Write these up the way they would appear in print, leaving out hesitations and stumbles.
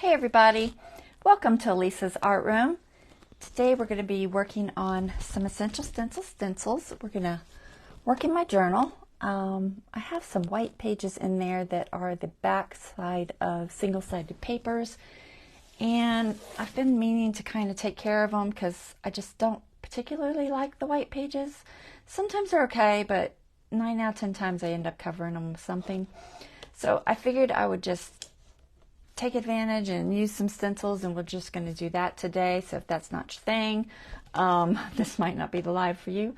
Hey everybody, welcome to Lisa's Art Room. Today we're going to be working on some Essential Stencils. We're going to work in my journal. I have some white pages in there that are the back side of single-sided papers, and I've been meaning to kind of take care of them because I just don't particularly like the white pages. Sometimes they're okay, but 9 out of 10 times I end up covering them with something. So I figured I would just take advantage and use some stencils, and we're just going to do that today. So if that's not your thing, this might not be the live for you,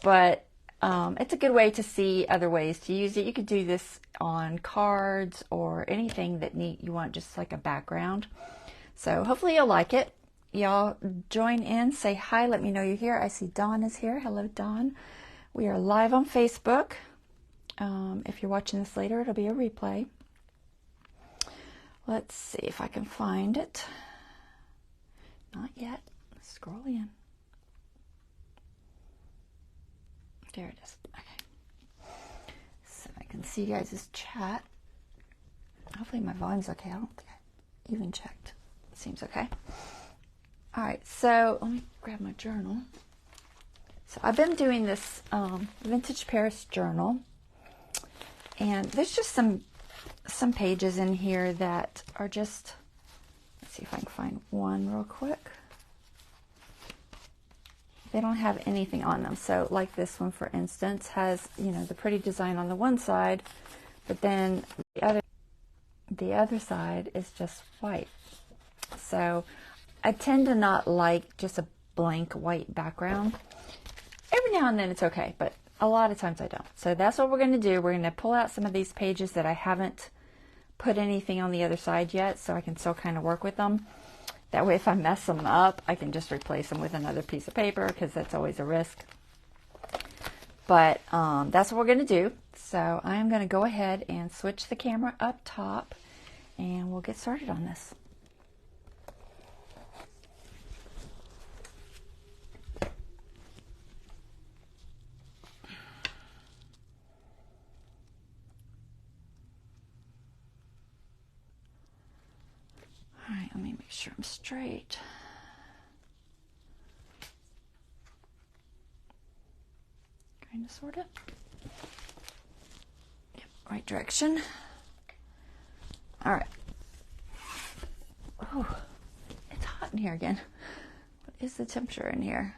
but it's a good way to see other ways to use it. You could do this on cards or anything that you want just like a background. So hopefully you'll like it. Y'all join in, say hi, let me know you're here. I see Dawn is here. Hello, Dawn. We are live on Facebook. If you're watching this later, it'll be a replay. Let's see if I can find it. Not yet. Let's scroll in. There it is. Okay. So I can see you guys' chat. Hopefully my volume's okay. I don't think I even checked. It seems okay. All right, so let me grab my journal. So I've been doing this Vintage Paris journal, and there's just some pages in here that are just, let's see if I can find one real quick. They don't have anything on them. So like this one, for instance, has, you know, the pretty design on the one side, but then the other side is just white. So I tend to not like just a blank white background. Every now and then it's okay, but a lot of times I don't. So that's what we're going to do. We're going to pull out some of these pages that I haven't put anything on the other side yet, so I can still kind of work with them. That way if I mess them up, I can just replace them with another piece of paper, because that's always a risk. But that's what we're going to do. So I'm going to go ahead and switch the camera up top, and we'll get started on this. All right, let me make sure I'm straight. Kind of, sort of. Yep, right direction. All right. Oh, it's hot in here again. What is the temperature in here?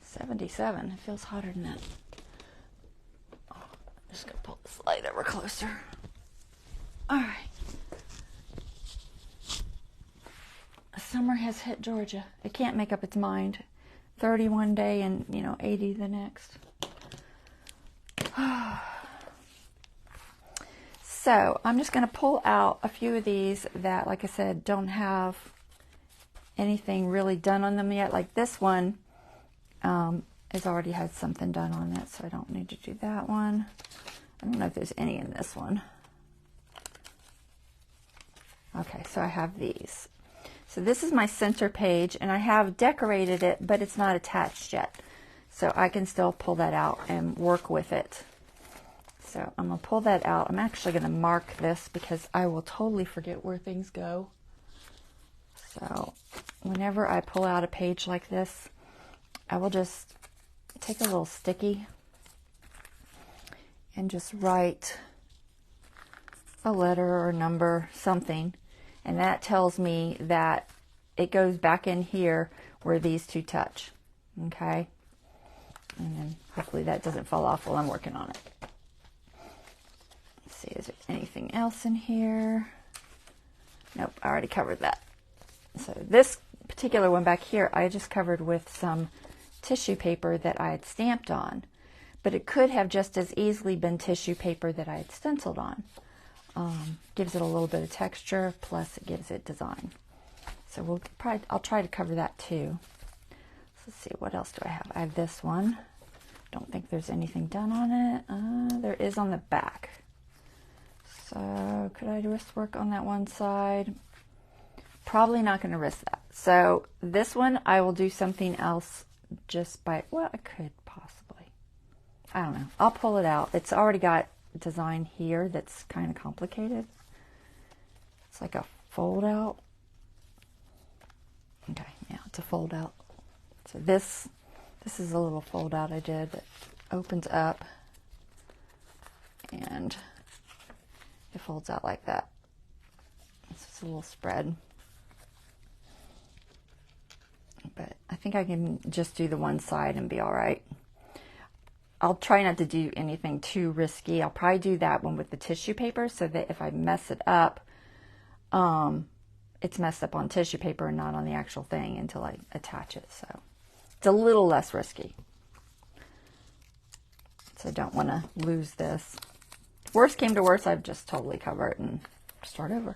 77. It feels hotter than that. Oh, I'm just going to pull this light over closer. All right. Summer has hit Georgia. It can't make up its mind. 30 one day and, 80 the next. So I'm just going to pull out a few of these that, like I said, don't have anything really done on them yet. Like this one has already had something done on it, so I don't need to do that one. I don't know if there's any in this one. Okay, so I have these. So this is my center page, and I have decorated it, but it's not attached yet. So I can still pull that out and work with it. So I'm going to pull that out. I'm actually going to mark this because I will totally forget where things go. So whenever I pull out a page like this, I will just take a little sticky and just write a letter or a number, something. And that tells me that it goes back in here where these two touch. Okay? And then hopefully that doesn't fall off while I'm working on it. Let's see, is there anything else in here? Nope, I already covered that. So this particular one back here, I just covered with some tissue paper that I had stamped on. But it could have just as easily been tissue paper that I had stenciled on. Gives it a little bit of texture, plus it gives it design. So I'll try to cover that too. So let's see, what else do I have? I have this one. Don't think there's anything done on it. There is on the back. So could I risk work on that one side? Probably not going to risk that. So this one I will do something else just by, well, I could possibly. I don't know. I'll pull it out. It's already got design here that's kind of complicated. It's like a fold out. Okay, yeah, it's a fold out. So this is a little fold out I did that opens up and it folds out like that. It's just a little spread. But I think I can just do the one side and be all right. I'll try not to do anything too risky. I'll probably do that one with the tissue paper so that if I mess it up, it's messed up on tissue paper and not on the actual thing until I attach it. So it's a little less risky. So I don't want to lose this. If worst came to worst, I'd just totally cover it and start over.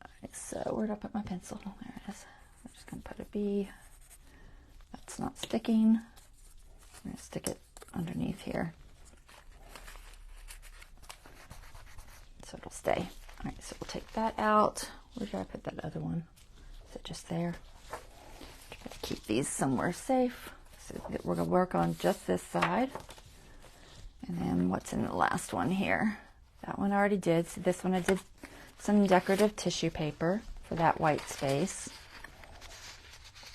Alright, so where'd I put my pencil? There it is. I'm just going to put a B. That's not sticking. I'm going to stick it underneath here so it'll stay. All right, so we'll take that out. Where did I put that other one? Is it just there? Try to keep these somewhere safe. So we're going to work on just this side. And then what's in the last one here? That one I already did. So this one I did some decorative tissue paper for that white space,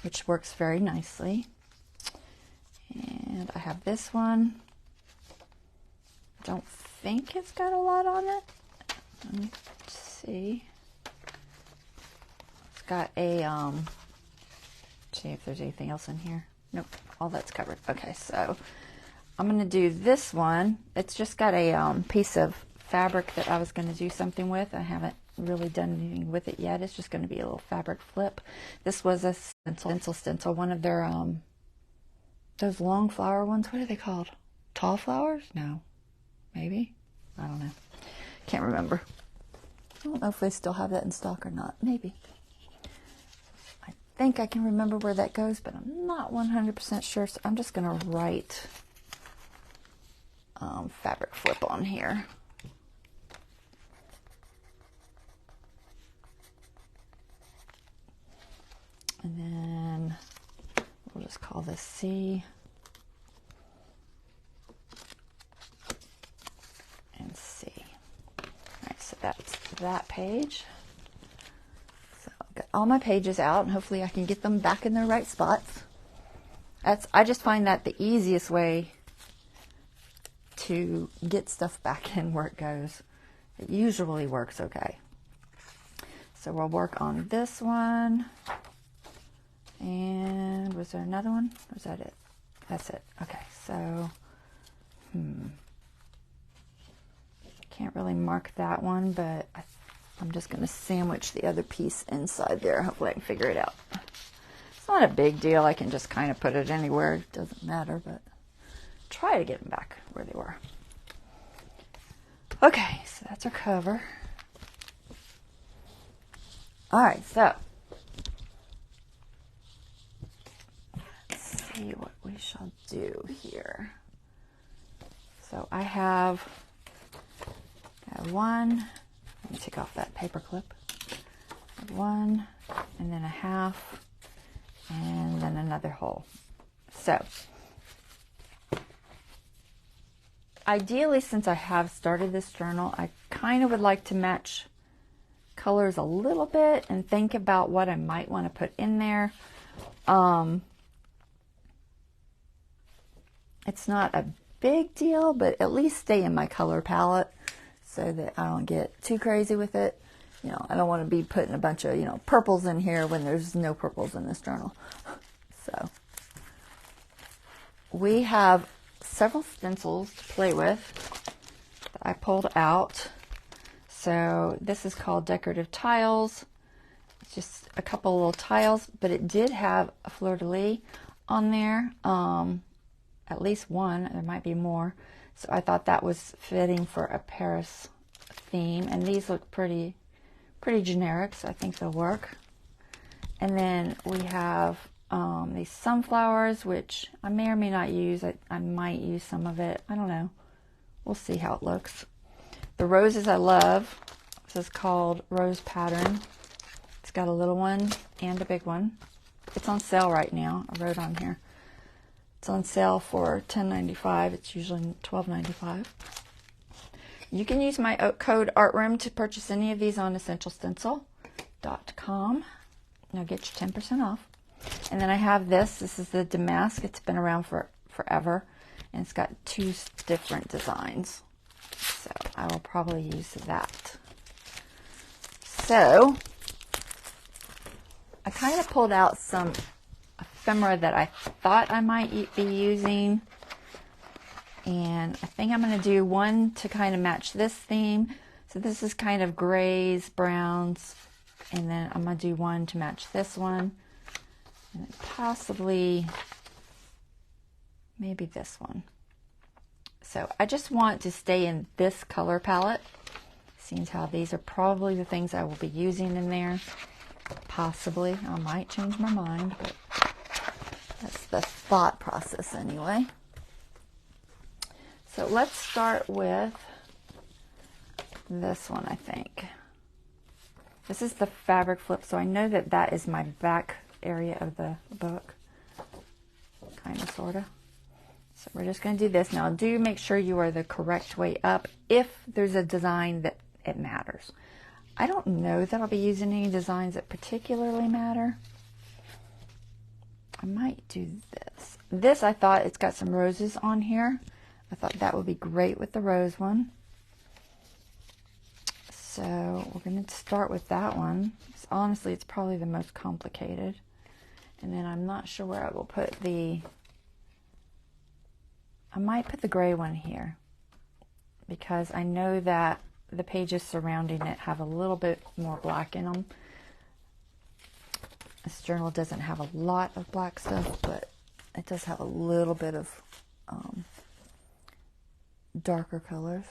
which works very nicely. And I have this one. I don't think it's got a lot on it. Let me see. It's got a, see if there's anything else in here. Nope, all that's covered. Okay, so I'm going to do this one. It's just got a piece of fabric that I was going to do something with. I haven't really done anything with it yet. It's just going to be a little fabric flip. This was a stencil, one of their, those long flower ones. What are they called? Tall flowers? No. Maybe? I don't know. Can't remember. I don't know if they still have that in stock or not. Maybe. I think I can remember where that goes, but I'm not 100% sure. So I'm just going to write fabric flip on here. And then we'll just call this C. And C. All right, so that's that page. So I've got all my pages out, and hopefully I can get them back in their right spots. I just find that the easiest way to get stuff back in where it goes. It usually works okay. So we'll work on this one. And was there another one? Or was that it? That's it. Okay, so can't really mark that one, but I'm just going to sandwich the other piece inside there. Hopefully I can figure it out. It's not a big deal. I can just kind of put it anywhere. It doesn't matter, but try to get them back where they were. Okay, so that's our cover. All right, so let's see what we shall do here. So I have one. Let me take off that paper clip. One, and then a half, and then another hole. So ideally, since I have started this journal, I kind of would like to match colors a little bit and think about what I might want to put in there. It's not a big deal, but at least stay in my color palette so that I don't get too crazy with it. You know, I don't want to be putting a bunch of, you know, purples in here when there's no purples in this journal. So we have several stencils to play with that I pulled out. So this is called Decorative Tiles. It's just a couple little tiles, but it did have a fleur-de-lis on there. At least one, there might be more. So I thought that was fitting for a Paris theme, and these look pretty generic, so I think they'll work. And then we have these sunflowers, which I may or may not use. I might use some of it. I don't know. We'll see how it looks. The roses I love. This is called Rose Pattern. It's got a little one and a big one. It's on sale right now. I wrote on here. It's on sale for $10.95. It's usually $12.95. You can use my code ARTROOM to purchase any of these on essentialstencil.com. Now get you 10% off. And then I have this. This is the Damask. It's been around for forever. And it's got 2 different designs. So I will probably use that. So I kind of pulled out some ephemera that I thought I might be using. And I think I'm going to do one to kind of match this theme. So this is kind of grays, browns. And then I'm going to do one to match this one. And then possibly maybe this one. So I just want to stay in this color palette. Seems how these are probably the things I will be using in there. Possibly. I might change my mind, but that's the thought process anyway. So let's start with this one, I think. This is the fabric flip, so I know that that is my back area of the book. Kind of, sort of. So we're just going to do this. Now, do make sure you are the correct way up if there's a design that it matters. I don't know that I'll be using any designs that particularly matter. I might do this. This, I thought, it's got some roses on here. I thought that would be great with the rose one. So we're going to start with that one. Honestly, it's probably the most complicated. And then I'm not sure where I will put the... I might put the gray one here, because I know that the pages surrounding it have a little bit more black in them. This journal doesn't have a lot of black stuff, but it does have a little bit of darker colors.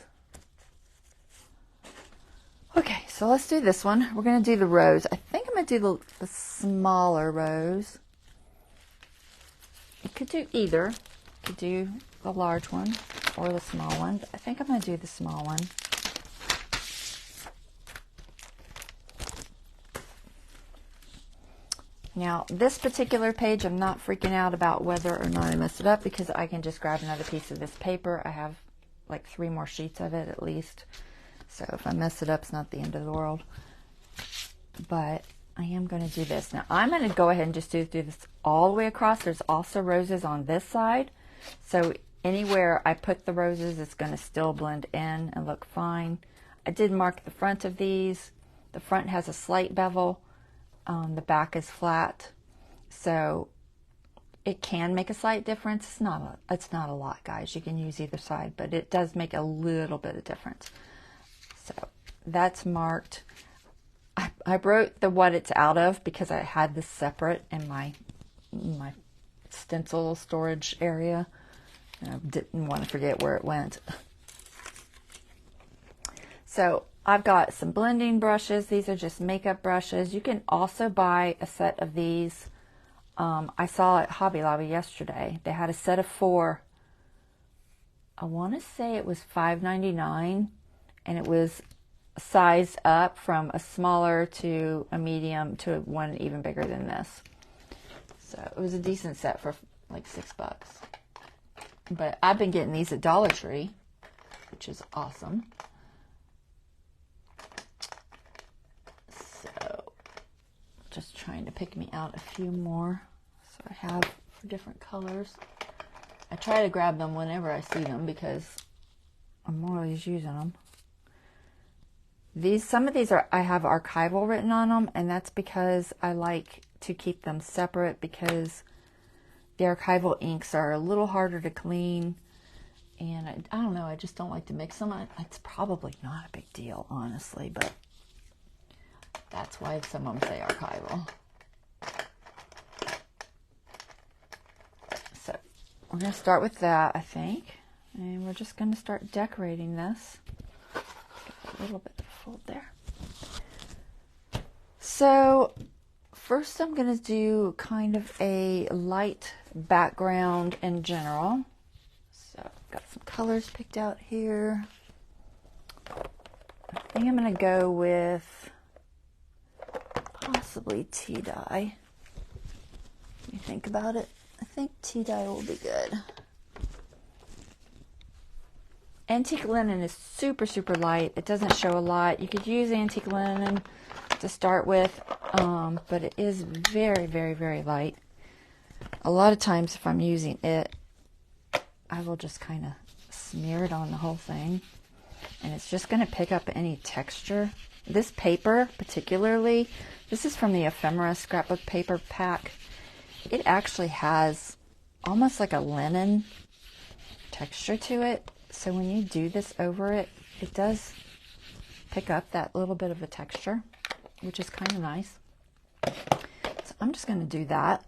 Okay, so let's do this one. We're going to do the rose. I think I'm going to do the smaller rose. You could do either. You could do the large one or the small one, but I think I'm going to do the small one. Now, this particular page, I'm not freaking out about whether or not I messed it up, because I can just grab another piece of this paper. I have like 3 more sheets of it at least. So if I mess it up, it's not the end of the world. But I am going to do this. Now, I'm going to go ahead and just do this all the way across. There's also roses on this side. So anywhere I put the roses, it's going to still blend in and look fine. I did mark the front of these. The front has a slight bevel. The back is flat. So it can make a slight difference. It's not a lot, guys. You can use either side, but it does make a little bit of difference. So that's marked. I wrote what it's out of because I had this separate in my stencil storage area. And I didn't want to forget where it went. So I've got some blending brushes. These are just makeup brushes. You can also buy a set of these. I saw at Hobby Lobby yesterday. They had a set of 4. I want to say it was $5.99. And it was sized up from a smaller to a medium to one even bigger than this. So it was a decent set for like $6. But I've been getting these at Dollar Tree, which is awesome. So just trying to pick me out a few more. So I have for different colors. I try to grab them whenever I see them because I'm always using them. Some of these I have archival written on them, and that's because I like to keep them separate, because the archival inks are a little harder to clean, and I don't know, I just don't like to mix them. It's probably not a big deal, honestly, but that's why some of them say archival. So we're going to start with that, I think, and we're just going to start decorating this. A little bit of fold there. So first I'm going to do kind of a light background in general. So I've got some colors picked out here. I think I'm going to go with possibly tea dye. Let me think about it. I think tea dye will be good. Antique linen is super, super light. It doesn't show a lot. You could use antique linen to start with, but it is very, very, very light. A lot of times if I'm using it, I will just kind of smear it on the whole thing, and it's just going to pick up any texture. This paper particularly, this is from the Ephemera scrapbook paper pack. It actually has almost like a linen texture to it. So when you do this over it, it does pick up that little bit of a texture, which is kind of nice. So I'm just going to do that,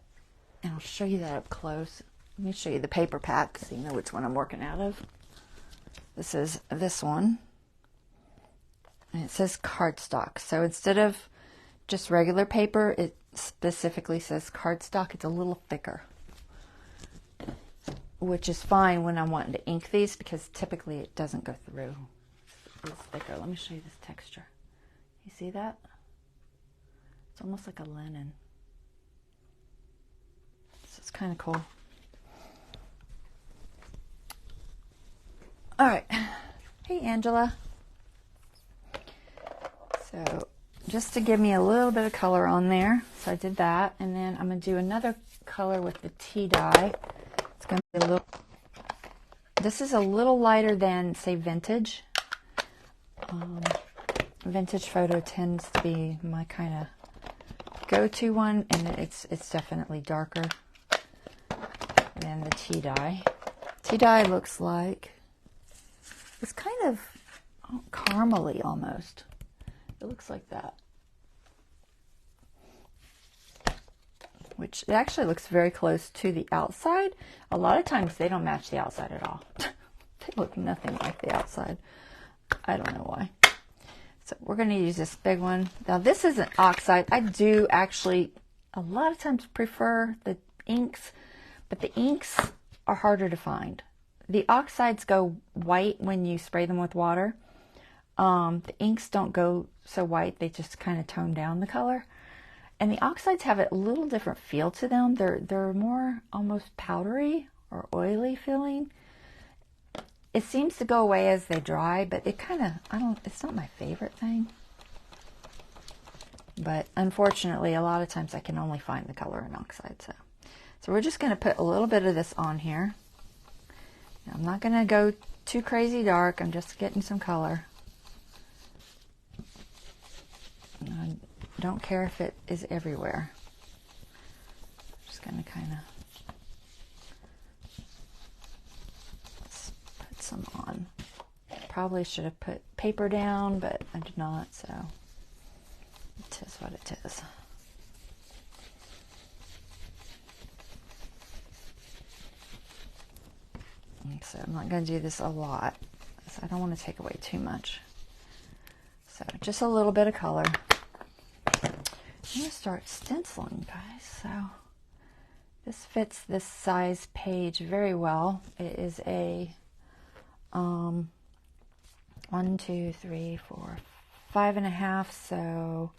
and I'll show you that up close. Let me show you the paper pack so you know which one I'm working out of. This is this one, and it says cardstock. So instead of just regular paper, it specifically says cardstock. It's a little thicker, which is fine when I'm wanting to ink these, because typically it doesn't go through. It's thicker. Let me show you this texture. You see that? It's almost like a linen. So it's kind of cool. All right. Hey, Angela. So just to give me a little bit of color on there. So I did that. And then I'm going to do another color with the tea dye. It's going to be a little, this is a little lighter than, say, vintage. Vintage photo tends to be my kind of go-to one, and it's definitely darker than the tea dye. Tea dye looks like, it's kind of caramely almost. It looks like that. Which it actually looks very close to the outside. A lot of times they don't match the outside at all. They look nothing like the outside. I don't know why. So we're going to use this big one. Now this isn't oxide. I do actually a lot of times prefer the inks, but the inks are harder to find. The oxides go white when you spray them with water. The inks don't go so white. They just kind of tone down the color. And the oxides have a little different feel to them. They're more almost powdery or oily feeling. It seems to go away as they dry, but it kind of, it's not my favorite thing. But unfortunately, a lot of times I can only find the color in oxide. So we're just going to put a little bit of this on here. Now, I'm not going to go too crazy dark. I'm just getting some color. I don't care if it is everywhere. Just going to kind of put some on. Probably should have put paper down, but I did not, so it is what it is. So I'm not going to do this a lot, so I don't want to take away too much. So just a little bit of color. I'm going to start stenciling, guys. So this fits this size page very well. It is a 1, 2, 3, 4, 5.5. So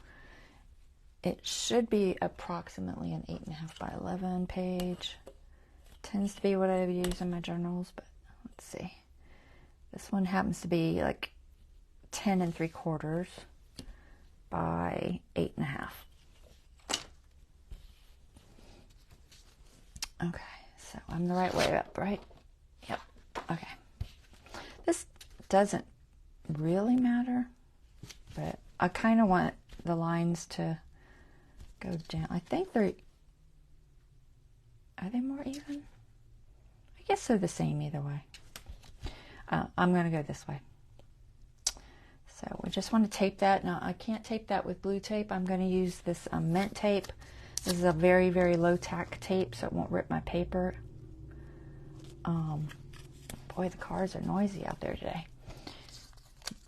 it should be approximately an 8.5 by 11 page. Tends to be what I use in my journals, but let's see. This one happens to be like 10 3/4 by 8.5. Okay, so I'm the right way up, right? Yep. Okay. This doesn't really matter, but I kind of want the lines to go down. I think are they more even? I guess they're the same either way. I'm going to go this way. So we just want to tape that. Now I can't tape that with blue tape. I'm going to use this mint tape. This is a very, very low tack tape, so it won't rip my paper. Boy, the cars are noisy out there today.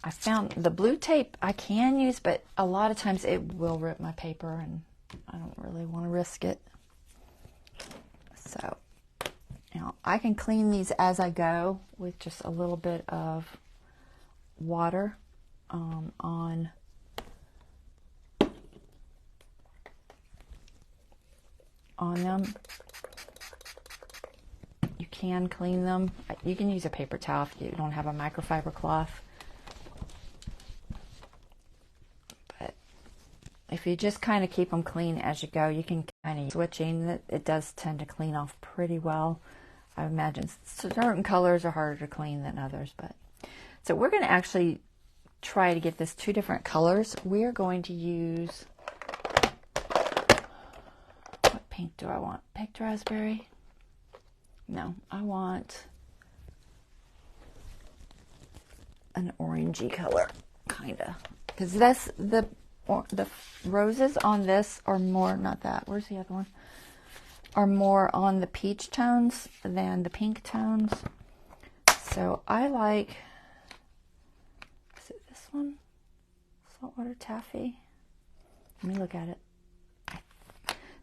I found the blue tape I can use, but a lot of times it will rip my paper, and I don't really want to risk it. So now I can clean these as I go with just a little bit of water on them. You can clean them. You can use a paper towel if you don't have a microfiber cloth. But if you just kind of keep them clean as you go, you can kind of switching. It does tend to clean off pretty well. I imagine certain colors are harder to clean than others. But so we're going to actually try to get this 2 different colors. We're going to use, what pink do I want? Picked raspberry? No, I want an orangey color, kind of, because that's the roses on this are more, not that, where's the other one, are more on the peach tones than the pink tones. So I like, is it this one? Saltwater taffy. Let me look at it.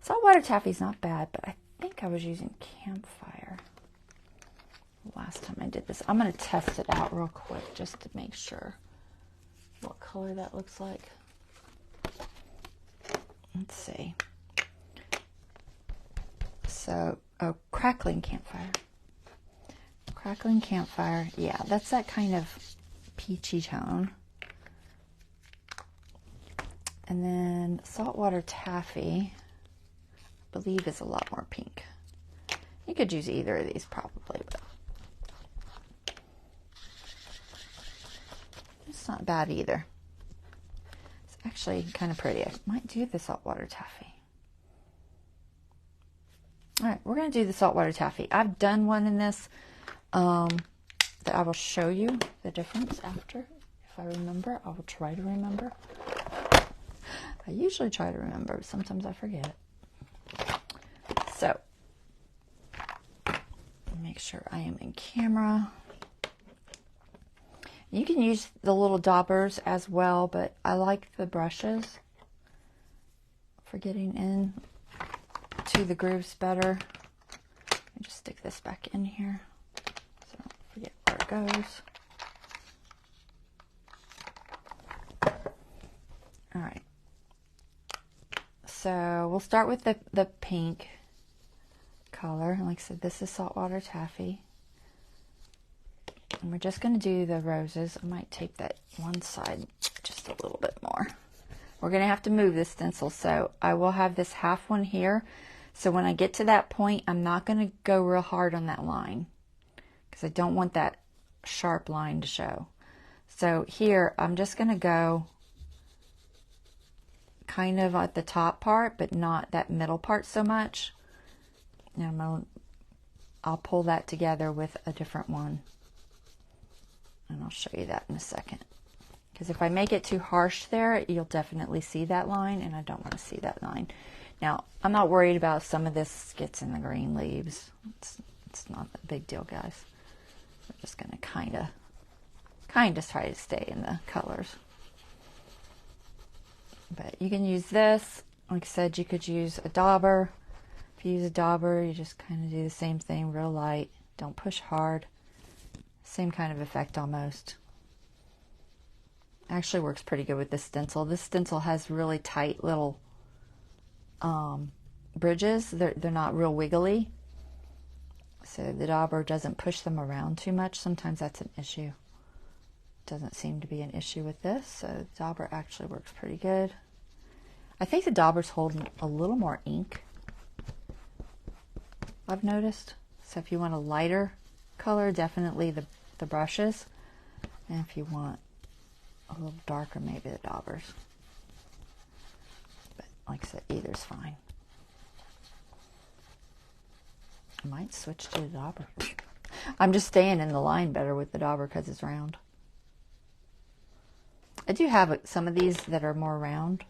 Saltwater taffy's not bad, but I think I was using campfire last time I did this. I'm going to test it out real quick just to make sure what color that looks like. Let's see. So, oh, crackling campfire. Crackling campfire. Yeah, that's that kind of peachy tone. And then saltwater taffy, I believe, is a lot more pink. You could use either of these probably, but it's not bad either. It's actually kind of pretty. I might do the saltwater taffy. All right, we're going to do the saltwater taffy. I've done one in this that I will show you the difference after. If I remember, I will try to remember. I usually try to remember, but sometimes I forget. So, make sure I am in camera. You can use the little daubers as well, but I like the brushes for getting in to the grooves better. Let me just stick this back in here so I don't forget where it goes. All right. So we'll start with the pink color. And like I said, this is saltwater taffy. And we're just going to do the roses. I might tape that one side just a little bit more. We're going to have to move this stencil, so I will have this half one here. So when I get to that point, I'm not going to go real hard on that line because I don't want that sharp line to show. So here, I'm just going to go kind of at the top part, but not that middle part so much. And I'll pull that together with a different one. And I'll show you that in a second. Because if I make it too harsh there, you'll definitely see that line, and I don't want to see that line. Now, I'm not worried about some of this gets in the green leaves. It's not a big deal, guys. We're just going to kind of try to stay in the colors. But you can use this. Like I said, you could use a dauber. If you use a dauber, you just kind of do the same thing, real light. Don't push hard. Same kind of effect almost. Actually works pretty good with this stencil. This stencil has really tight little bridges. They're not real wiggly. So the dauber doesn't push them around too much. Sometimes that's an issue. Doesn't seem to be an issue with this. So the dauber actually works pretty good. I think the daubers hold a little more ink, I've noticed. So if you want a lighter color, definitely the brushes. And if you want a little darker, maybe the daubers. But like I said, either's fine. I might switch to the dauber. I'm just staying in the line better with the dauber because it's round. I do have some of these that are more round,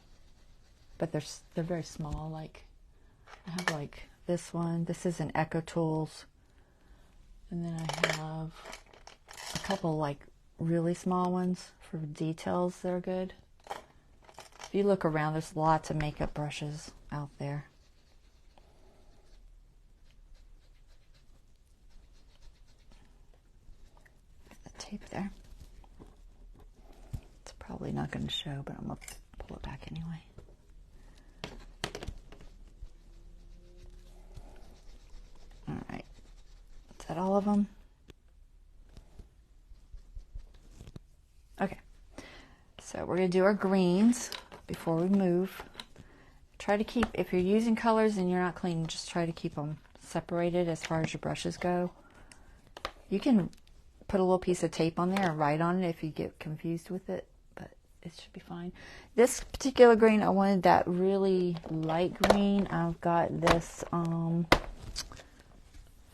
but they're very small. Like I have like this one. This is an Echo Tools, and then I have a couple like really small ones for details that are good. If you look around, there's lots of makeup brushes out there. Got the tape there. It's probably not going to show, but I'm going to pull it back anyway. All right. Is that that all of them? Okay, so we're going to do our greens before we move. Try to keep, if you're using colors and you're not cleaning, just try to keep them separated as far as your brushes go. You can put a little piece of tape on there and write on it if you get confused with it, but it should be fine. This particular green, I wanted that really light green. I've got this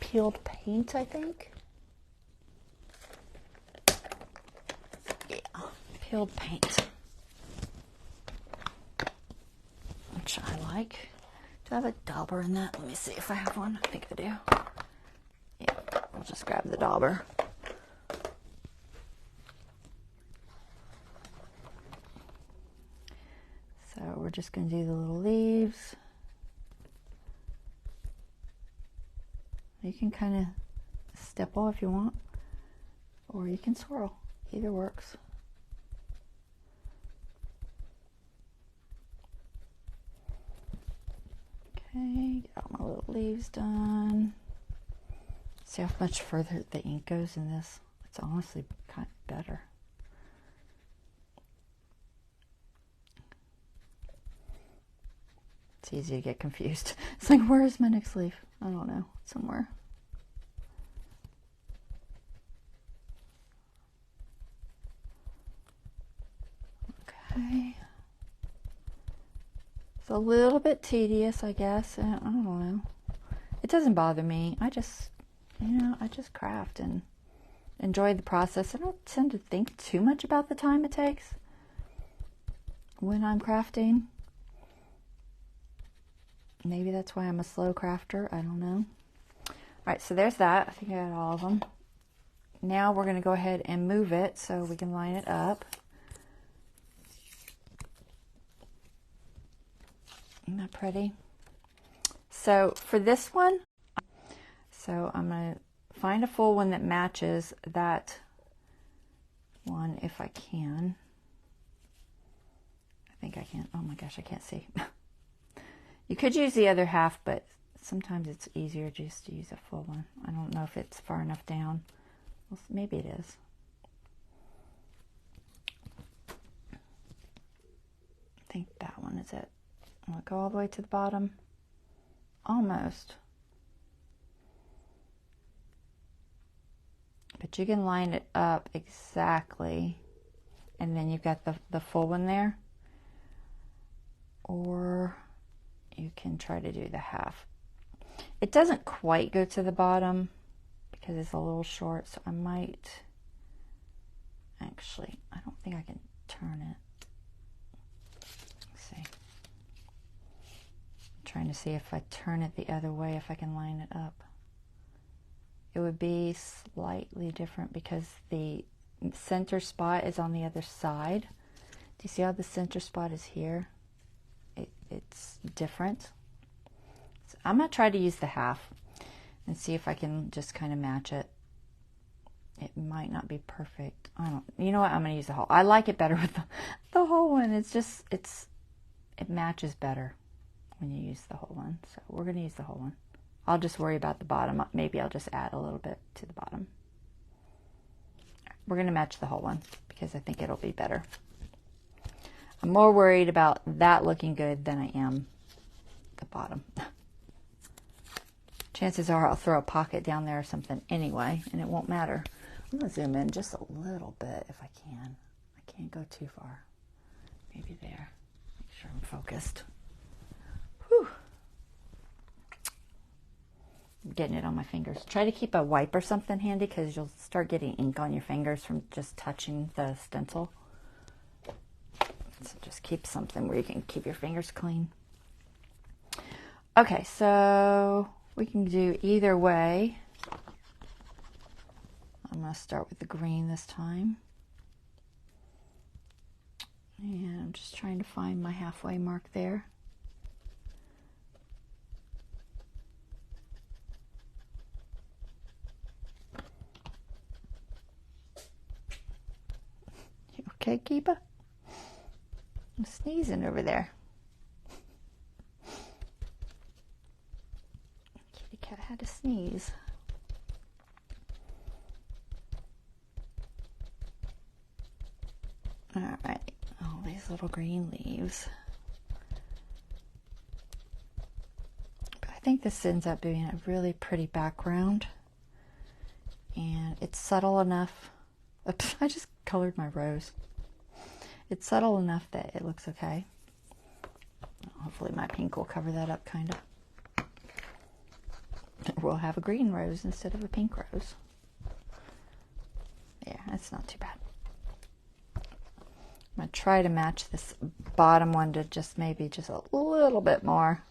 peeled paint, I think. Yeah, peeled paint, which I like. Do I have a dauber in that? Let me see if I have one. I think I do. Yeah, I'll just grab the dauber. So we're just going to do the little leaves. You can kind of stipple if you want, or you can swirl. Either works. Okay, got all my little leaves done. See how much further the ink goes in this? It's honestly kind of better. It's easy to get confused. It's like, where's my next leaf? I don't know. Somewhere. Okay. It's a little bit tedious, I guess. I don't know. It doesn't bother me. I just, I just craft and enjoy the process. I don't tend to think too much about the time it takes when I'm crafting. Maybe that's why I'm a slow crafter. I don't know. All right, so there's that. I think I got all of them. Now we're going to go ahead and move it so we can line it up. Isn't that pretty? So for this one, so I'm going to find a full one that matches that one if I can. I think I can. Oh my gosh, I can't see. You could use the other half, but sometimes it's easier just to use a full one. I don't know if it's far enough down. Well, maybe it is. I think that one is it. I'll go all the way to the bottom. Almost. But you can line it up exactly. And then you've got the full one there. Or you can try to do the half. It doesn't quite go to the bottom because it's a little short, so I might actually, I don't think I can turn it. Let's see. I'm trying to see if I turn it the other way, if I can line it up. It would be slightly different because the center spot is on the other side. Do you see how the center spot is here? It's different. So I'm going to try to use the half and see if I can just kind of match it. It might not be perfect. I don't, you know what? I'm going to use the whole. I like it better with the whole one. It's just, it matches better when you use the whole one. So we're going to use the whole one. I'll just worry about the bottom. Maybe I'll just add a little bit to the bottom. We're going to match the whole one because I think it'll be better. I'm more worried about that looking good than I am the bottom. Chances are I'll throw a pocket down there or something anyway, and it won't matter. I'm going to zoom in just a little bit if I can. I can't go too far. Maybe there. Make sure I'm focused. Whew. I'm getting it on my fingers. Try to keep a wipe or something handy because you'll start getting ink on your fingers from just touching the stencil. So just keep something where you can keep your fingers clean. Okay, so we can do either way. I'm going to start with the green this time. And I'm just trying to find my halfway mark there. You okay, Kiba? I'm sneezing over there. Kitty cat had to sneeze. All right, all these little green leaves. But I think this ends up being a really pretty background. And it's subtle enough. Oops, I just colored my rose. It's subtle enough that it looks okay. Hopefully my pink will cover that up kind of. We'll have a green rose instead of a pink rose. Yeah, that's not too bad. I'm going to try to match this bottom one to just maybe just a little bit more.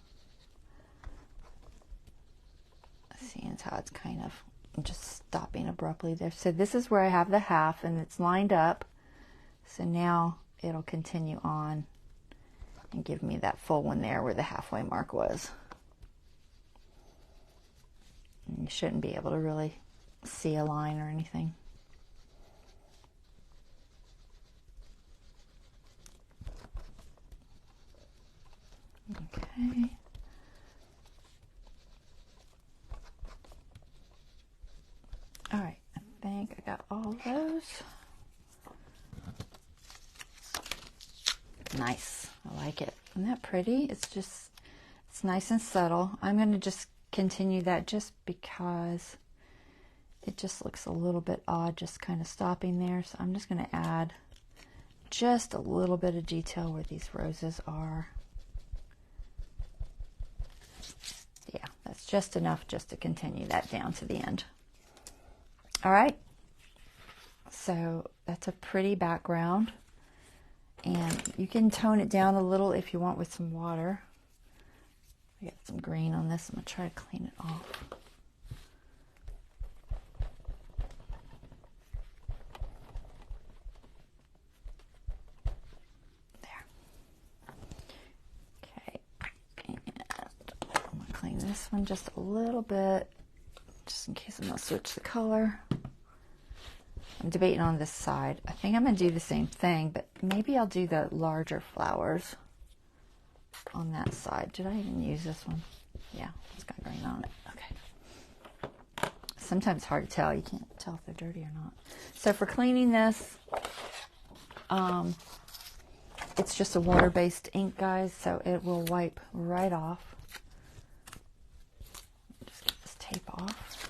Seeing how it's kind of just stopping abruptly there. So this is where I have the half and it's lined up. So now it'll continue on and give me that full one there where the halfway mark was. And you shouldn't be able to really see a line or anything. Okay. All right, I think I got all those. Nice, I like it. Isn't that pretty? It's nice and subtle. I'm going to just continue that just because it just looks a little bit odd just kind of stopping there. So I'm just going to add just a little bit of detail where these roses are. Yeah, that's just enough just to continue that down to the end. All right, so that's a pretty background. And you can tone it down a little if you want with some water. I got some green on this. I'm going to try to clean it off. There. Okay. And I'm going to clean this one just a little bit, just in case I'm going to switch the color. I'm debating on this side. I think I'm going to do the same thing, but maybe I'll do the larger flowers on that side. Did I even use this one? Yeah, it's got green on it. Okay. Sometimes it's hard to tell. You can't tell if they're dirty or not. So for cleaning this, it's just a water-based ink, guys, so it will wipe right off. Just get this tape off.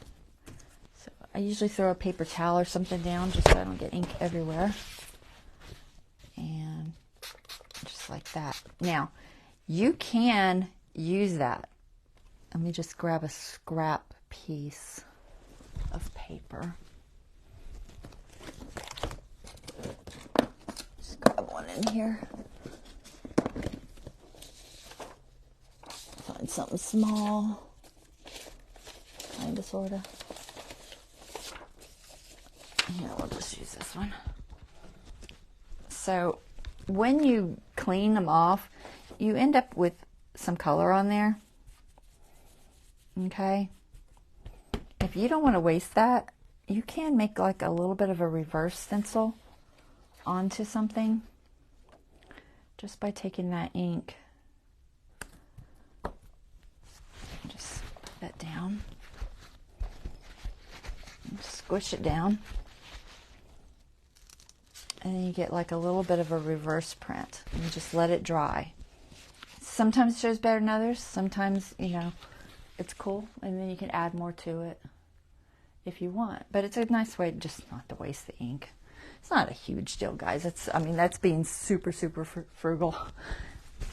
So I usually throw a paper towel or something down just so I don't get ink everywhere. And just like that. Now, you can use that. Let me just grab a scrap piece of paper. Just grab one in here. Find something small. Kind of, sort of. Here, we'll just use this one. So, when you clean them off, you end up with some color on there. Okay? If you don't want to waste that, you can make like a little bit of a reverse stencil onto something just by taking that ink. Just put that down. And squish it down. And then you get like a little bit of a reverse print. And you just let it dry. Sometimes it shows better than others. Sometimes, you know, it's cool. And then you can add more to it if you want. But it's a nice way just not to waste the ink. It's not a huge deal, guys. It's, I mean, that's being super, super frugal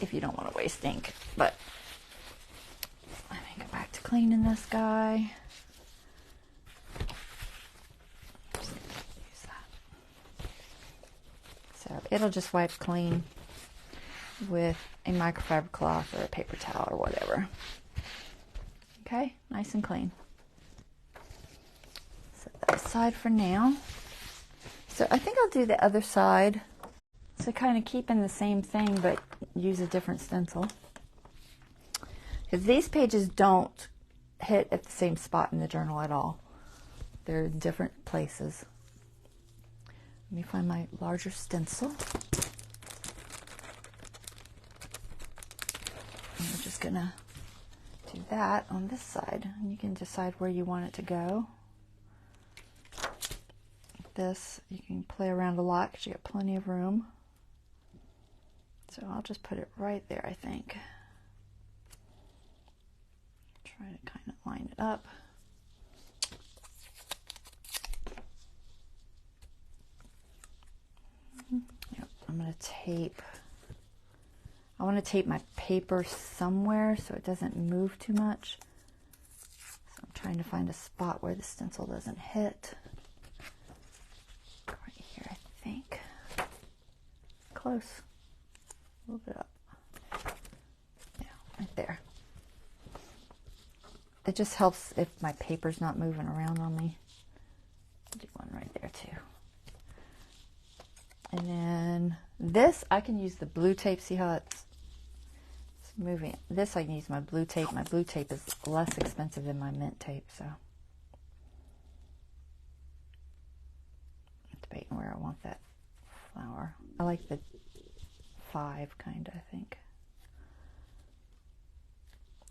if you don't want to waste ink. But let me go back to cleaning this guy. Just use that. So it'll just wipe clean with a microfiber cloth or a paper towel or whatever. Okay, nice and clean. Set that aside for now. So I think I'll do the other side. So kind of keeping the same thing, but use a different stencil. Because these pages don't hit at the same spot in the journal at all. They're in different places. Let me find my larger stencil. And we're just gonna do that on this side. And you can decide where you want it to go. this. You can play around a lot because you got plenty of room. So I'll just put it right there, I think. Try to kind of line it up. Yep, I'm going to tape. I want to tape my paper somewhere so it doesn't move too much. So I'm trying to find a spot where the stencil doesn't hit. Right here, I think. Close. A little bit up. Yeah, right there. It just helps if my paper's not moving around on me. I'll do one right there too. And then this, I can use the blue tape. See how it's moving? This I can use my blue tape. My blue tape is less expensive than my mint tape, so. I'm debating where I want that flower. I like the 5 kind of, I think.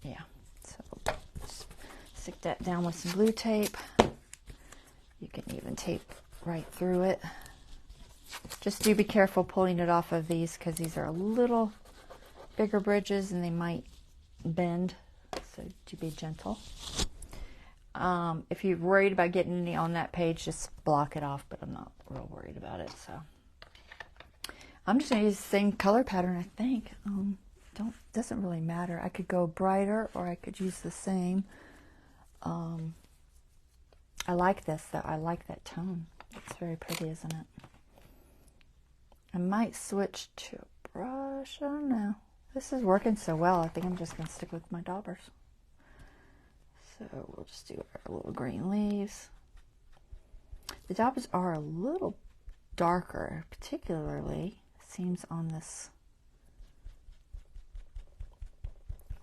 Yeah, so just stick that down with some blue tape. You can even tape right through it. Just do be careful pulling it off of these because these are a little bigger bridges and they might bend, so do be gentle. If you're worried about getting any on that page, just block it off, but I'm not real worried about it, so. I'm just going to use the same color pattern, I think. Doesn't really matter. I could go brighter or I could use the same. I like this, though. I like that tone. It's very pretty, isn't it? I might switch to a brush. I don't know. This is working so well. I think I'm just going to stick with my daubers. So we'll just do our little green leaves. The daubers are a little darker, particularly seems on this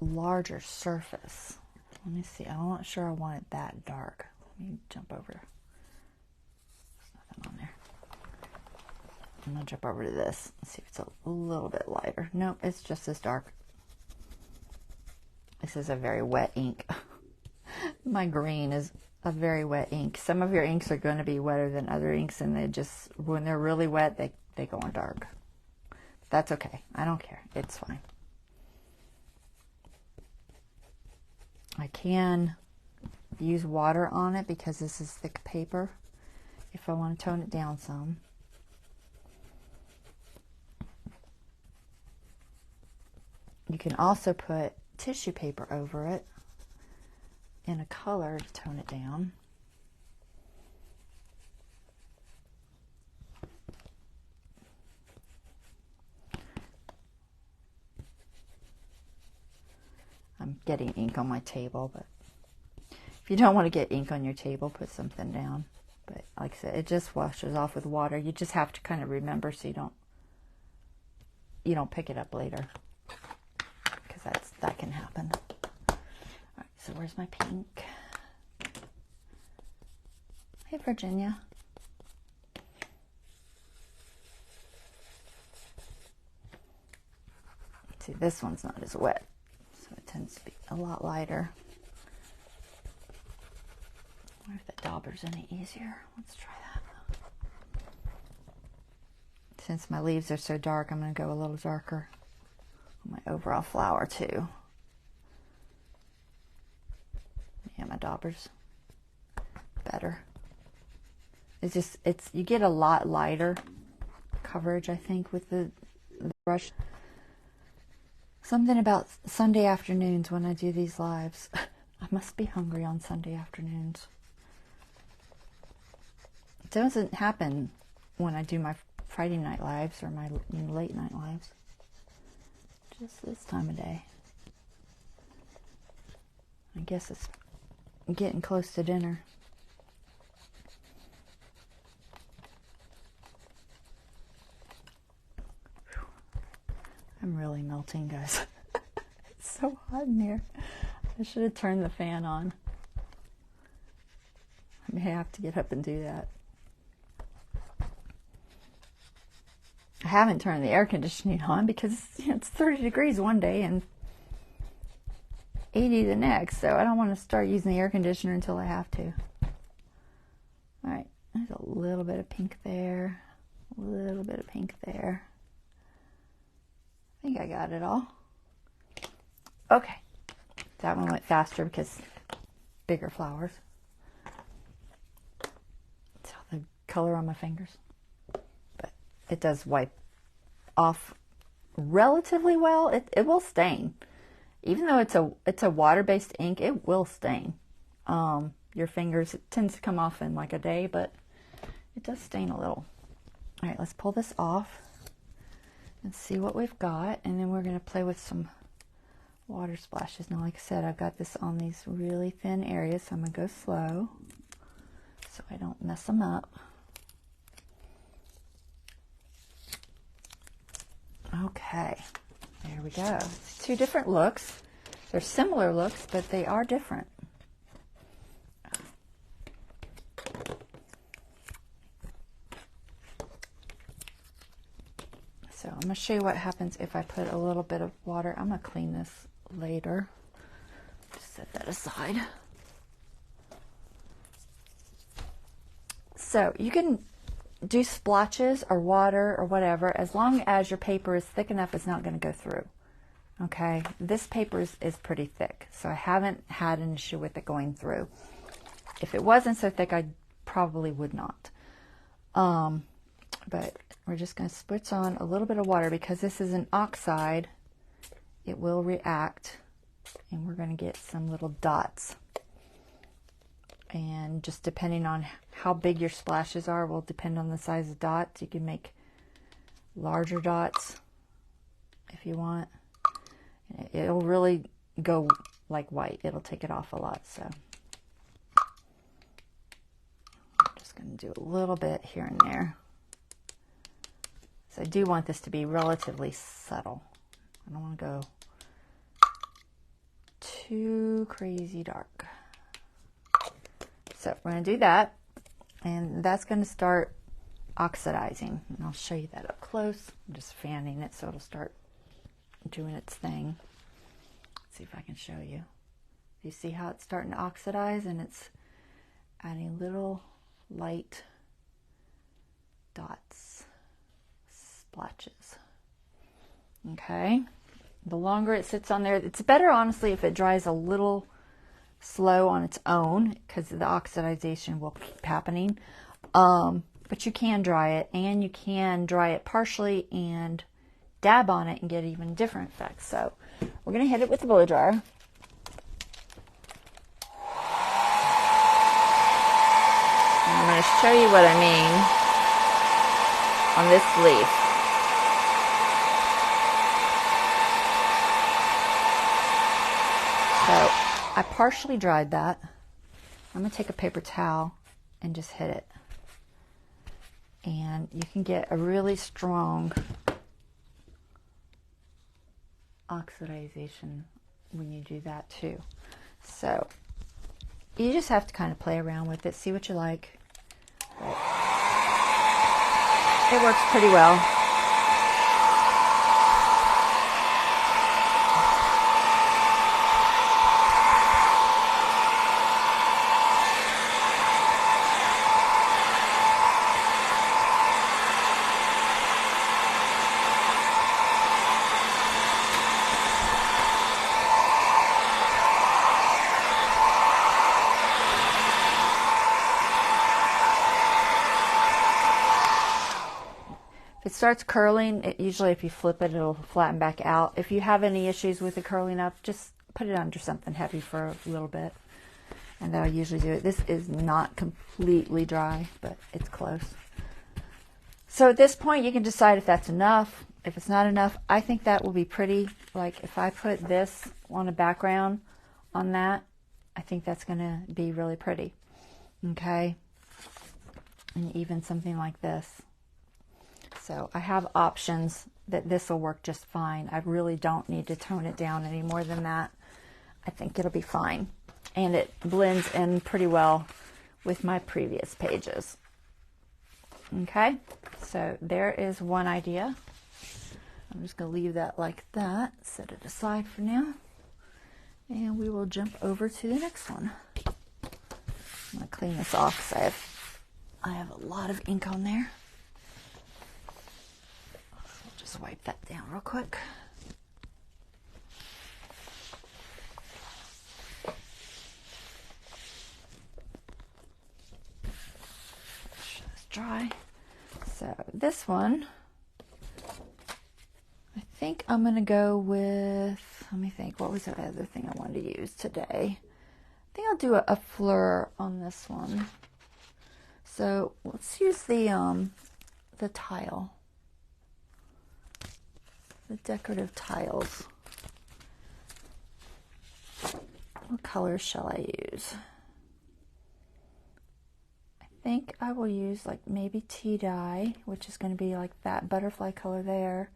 larger surface. Let me see. I'm not sure I want it that dark. Let me jump over. There's nothing on there. I'm going to jump over to this and see if it's a little bit lighter. Nope, it's just as dark. This is a very wet ink. My green is a very wet ink. Some of your inks are going to be wetter than other inks, and they just, when they're really wet, they go on dark. That's okay. I don't care. It's fine. I can use water on it because this is thick paper if I want to tone it down some. You can also put tissue paper over it in a color to tone it down. I'm getting ink on my table, but if you don't want to get ink on your table, put something down. But like I said, it just washes off with water. You just have to kind of remember so you don't pick it up later, because that can happen. All right, so where's my pink? Hey, Virginia. See, this one's not as wet, so it tends to be a lot lighter. I wonder if that dauber's any easier. Let's try that. Since my leaves are so dark, I'm going to go a little darker on my overall flower too. Yeah, my dauber's better. You get a lot lighter coverage, I think, with the brush. Something about Sunday afternoons when I do these lives. I must be hungry on Sunday afternoons. It doesn't happen when I do my Friday night lives or my late night lives. Just this time of day. I guess it's getting close to dinner. I'm really melting, guys. It's so hot in here. I should have turned the fan on. I may have to get up and do that. I haven't turned the air conditioning on because it's 30 degrees one day and 80 the next, so I don't want to start using the air conditioner until I have to. All right, There's a little bit of pink there, a little bit of pink there. I think I got it all. Okay, that one went faster because bigger flowers. It's all the color on my fingers, but it does wipe off relatively well. It will stain, even though it's a water-based ink. It will stain your fingers. It tends to come off in like a day, but it does stain a little. All right, let's pull this off and see what we've got, and then we're going to play with some water splashes. Now, like I said, I've got this on these really thin areas, so I'm going to go slow so I don't mess them up. Okay, there we go. It's two different looks. They're similar looks, but they are different. So I'm going to show you what happens if I put a little bit of water. I'm going to clean this later. Just set that aside. So you can do splotches or water or whatever, as long as your paper is thick enough it's not going to go through. Okay, this paper is pretty thick, so I haven't had an issue with it going through. If it wasn't so thick, I probably would not. But we're just going to spritz on a little bit of water because this is an oxide. It will react, and we're going to get some little dots. And just depending on how big your splashes are will depend on the size of dots. You can make larger dots if you want. It'll really go like white. It'll take it off a lot. So I'm just going to do a little bit here and there. So I do want this to be relatively subtle. I don't want to go too crazy dark. So we're going to do that, and that's going to start oxidizing. And I'll show you that up close. I'm just fanning it so it'll start doing its thing. Let's see if I can show you. You see how it's starting to oxidize, and it's adding little light dots, splotches. Okay, the longer it sits on there, it's better honestly if it dries a little slow on its own, because the oxidization will keep happening. But you can dry it, and you can dry it partially and dab on it and get even different effects. So we're going to hit it with the blow dryer. And I'm going to show you what I mean on this leaf. So I partially dried that. I'm going to take a paper towel and just hit it. And you can get a really strong oxidization when you do that too. So you just have to kind of play around with it, see what you like. But it works pretty well. It starts curling. Usually if you flip it, it'll flatten back out. If you have any issues with it curling up, just put it under something heavy for a little bit, and that'll usually do it. This is not completely dry, but it's close. So at this point, you can decide if that's enough. If it's not enough, I think that will be pretty. Like if I put this on a background on that, I think that's going to be really pretty. Okay, and even something like this. So I have options that this will work just fine. I really don't need to tone it down any more than that. I think it'll be fine. And it blends in pretty well with my previous pages. Okay, so there is one idea. I'm just going to leave that like that, set it aside for now. And we will jump over to the next one. I'm going to clean this off because I have I have a lot of ink on there. I'll just wipe that down real quick. It's dry. So this one, I think I'm going to go with, let me think, what was the other thing I wanted to use today? I think I'll do a fleur on this one. So let's use the tile, the decorative tiles. What colors shall I use? I think I will use like maybe tea dye, which is going to be like that butterfly color there.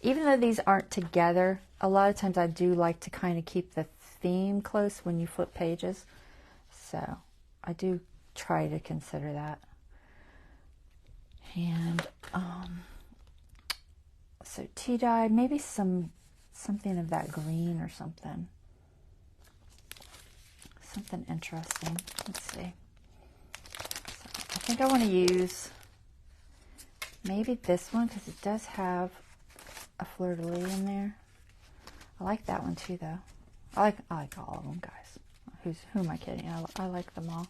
Even though these aren't together, a lot of times I do like to kind of keep the theme close when you flip pages. So I do try to consider that. And so tea dye, maybe something of that green or something. Something interesting. Let's see. So I think I want to use maybe this one because it does have a fleur-de-lis in there. I like that one too, though. I like all of them, guys. Who am I kidding? I like them all.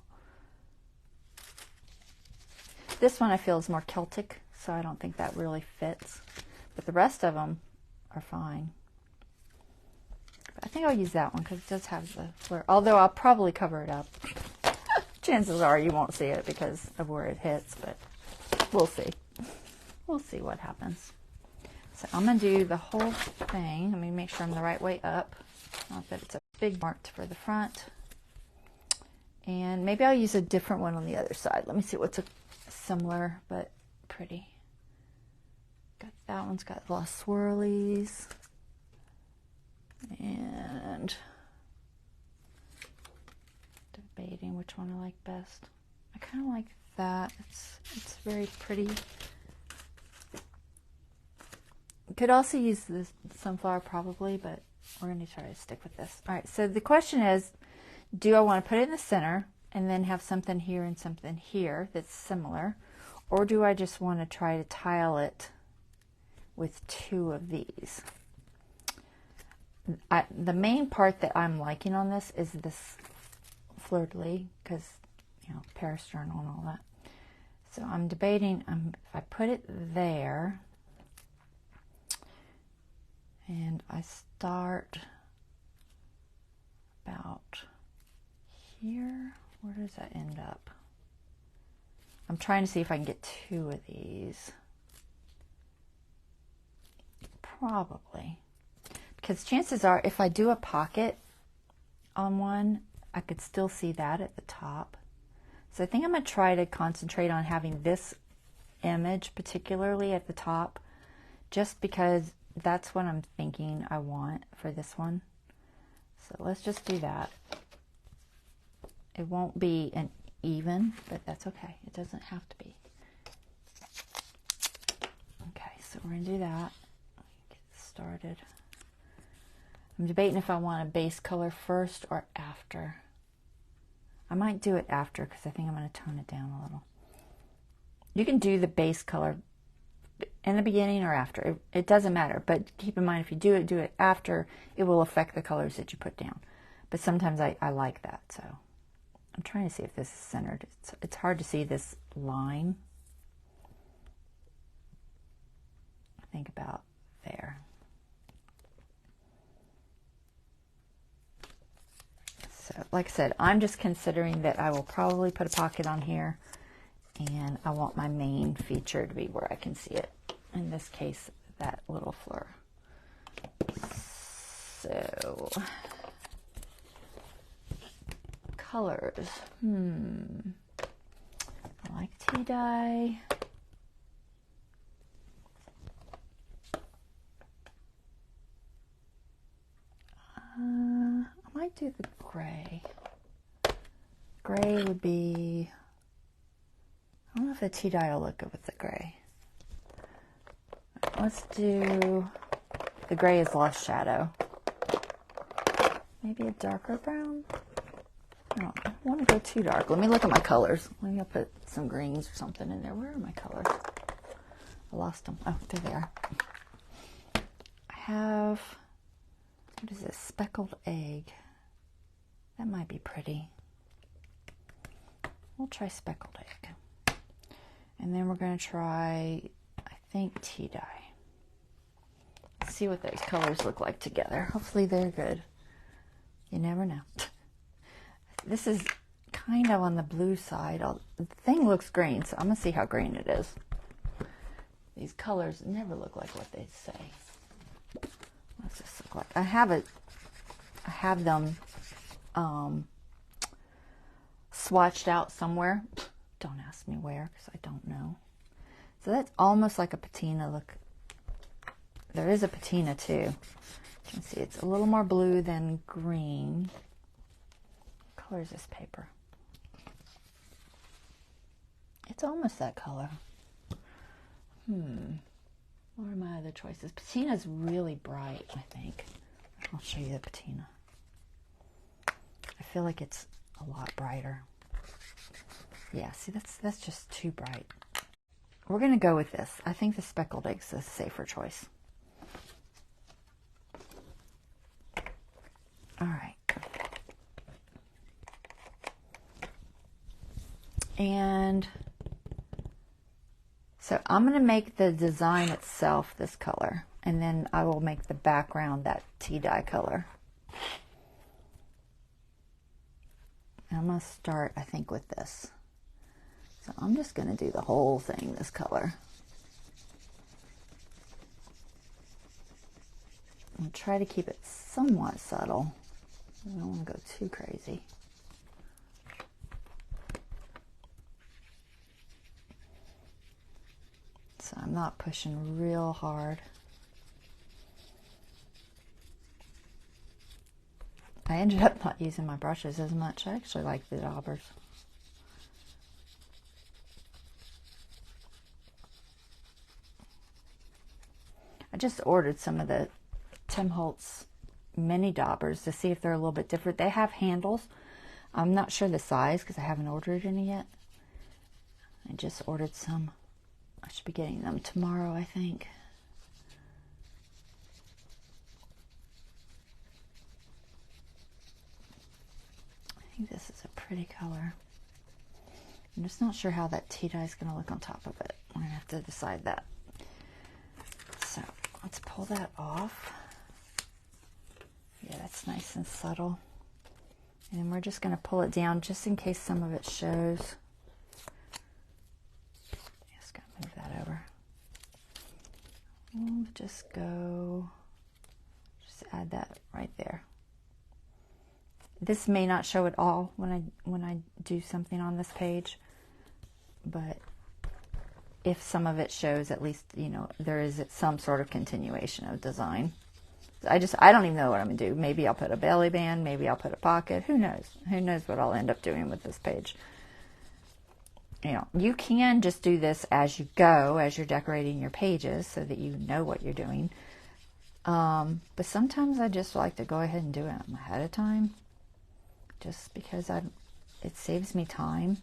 This one I feel is more Celtic, so I don't think that really fits. But the rest of them are fine. But I think I'll use that one because it does have the fleur. Although I'll probably cover it up. Chances are you won't see it because of where it hits, but we'll see. We'll see what happens. So I'm going to do the whole thing. Let me make sure I'm the right way up. Not that it's a big mark for the front. And maybe I'll use a different one on the other side. Let me see what's a similar but pretty. Got that one's got a lot of swirlies. And debating which one I like best. I kind of like that. It's very pretty. Could also use this sunflower probably, but we're going to try to stick with this. All right, so the question is, do I want to put it in the center and then have something here and something here that's similar, or do I just want to try to tile it with two of these? The main part that I'm liking on this is this fleur-de-lis because, you know, Paris journal and all that. So I'm debating if I put it there and I start about here. Where does that end up? I'm trying to see if I can get two of these. Probably. Because chances are, if I do a pocket on one, I could still see that at the top. So I think I'm going to try to concentrate on having this image particularly at the top, just because that's what I'm thinking I want for this one. So let's just do that. It won't be an even, but that's okay. It doesn't have to be. Okay, so we're going to do that. Get started. I'm debating if I want a base color first or after. I might do it after because I think I'm going to tone it down a little. You can do the base color in the beginning or after. It doesn't matter, but keep in mind if you do it after, it will affect the colors that you put down. But sometimes I like that, so I'm trying to see if this is centered. It's hard to see this line. I think about there. So, like I said, I'm just considering that I will probably put a pocket on here, and I want my main feature to be where I can see it. In this case, that little fleur. So, colors. I like tea dye. I might do the gray. Gray would be, I don't know if the tea dye will look good with the gray. Let's do, the gray is lost shadow. Maybe a darker brown? don't want to go too dark. Let me look at my colors. Maybe I'll put some greens or something in there. Where are my colors? I lost them. Oh, there they are. I have, what is this? Speckled egg. That might be pretty. We'll try speckled egg. And then we're going to try, I think, tea dye. Let's see what those colors look like together. Hopefully they're good. You never know. This is kind of on the blue side. The thing looks green, so I'm going to see how green it is. These colors never look like what they say. What's this look like? I have them swatched out somewhere. Don't ask me where, because I don't know. So that's almost like a patina look. There is a patina too. You can see it's a little more blue than green. What color is this paper? It's almost that color. What are my other choices? Patina is really bright, I think. I'll show you the patina. I feel like it's a lot brighter. Yeah, see, that's just too bright. We're going to go with this. I think the speckled egg's a safer choice. All right. And so I'm going to make the design itself this color, and then I will make the background that tea dye color. And I'm going to start, I think, with this. So I'm just going to do the whole thing this color. I'll try to keep it somewhat subtle. I don't want to go too crazy. So I'm not pushing real hard. I ended up not using my brushes as much. I actually like the daubers. I just ordered some of the Tim Holtz mini daubers to see if they're a little bit different. They have handles. I'm not sure the size because I haven't ordered any yet. I just ordered some. I should be getting them tomorrow, I think. I think this is a pretty color. I'm just not sure how that tea dye is going to look on top of it. We're going to have to decide that. So let's pull that off. Yeah, that's nice and subtle. And then we're just going to pull it down just in case some of it shows. Just going to move that over. We'll just add that right there. This may not show at all when I do something on this page, but if some of it shows, at least, you know, there is some sort of continuation of design. I don't even know what I'm going to do. Maybe I'll put a belly band, maybe I'll put a pocket. Who knows? Who knows what I'll end up doing with this page. You know, you can just do this as you go, as you're decorating your pages, so that you know what you're doing. But sometimes I just like to go ahead and do it ahead of time, just because it saves me time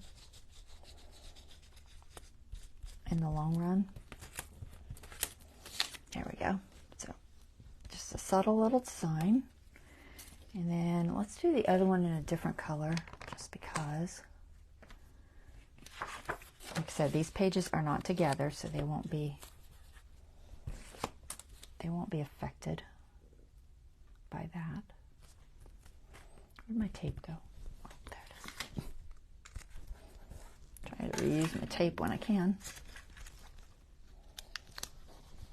in the long run. There we go. So just a subtle little design. And then let's do the other one in a different color, just because. Like I said, these pages are not together, so they won't be affected by that. Where'd my tape go? Oh, there it is. Try to reuse my tape when I can.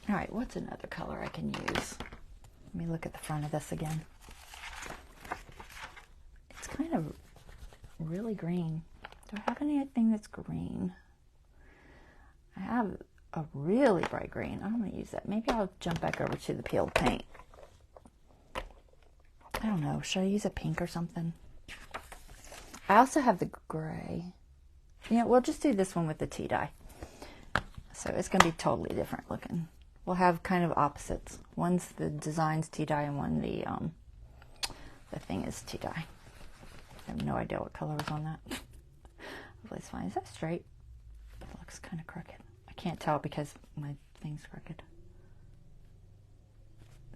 All right, what's another color I can use? Let me look at the front of this again. It's kind of really green. Do I have anything that's green? I have a really bright green. I don't want to use that. Maybe I'll jump back over to the peeled paint. I don't know. Should I use a pink or something? I also have the gray. Yeah, we'll just do this one with the tea dye. So it's going to be totally different looking. We'll have kind of opposites. One's the design's tea dye and one the thing is tea dye. I have no idea what color was on that. Hopefully it's fine. Is that straight? It looks kind of crooked. I can't tell because my thing's crooked.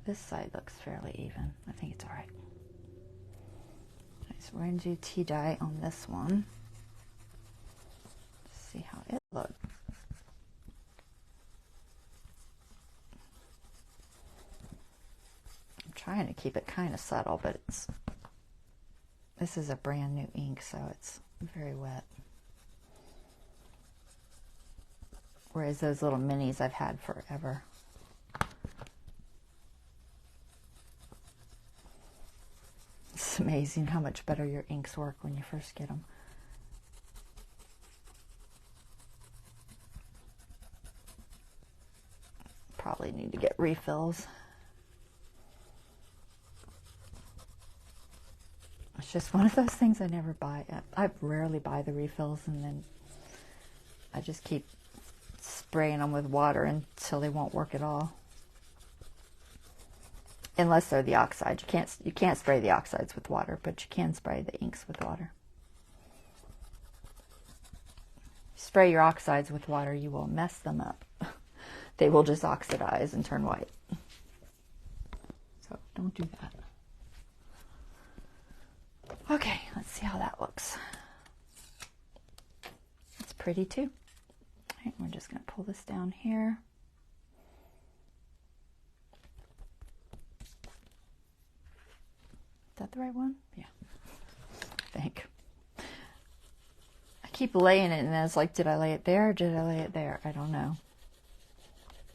This side looks fairly even. I think it's all right. So we're going to do tea dye on this one. See how it looks. I'm trying to keep it kind of subtle, but this is a brand new ink, so it's very wet. Whereas those little minis I've had forever. It's amazing how much better your inks work when you first get them. Probably need to get refills. It's just one of those things I never buy. I rarely buy the refills, and then I just keep spraying them with water until they won't work at all. Unless they're the oxides. You can't spray the oxides with water, but you can spray the inks with water. Spray your oxides with water, you will mess them up. They will just oxidize and turn white. So don't do that. Okay, let's see how that looks. It's pretty too. All right, we're just going to pull this down here. Is that the right one? Yeah, I think. I keep laying it and then it's like, did I lay it there or did I lay it there? I don't know.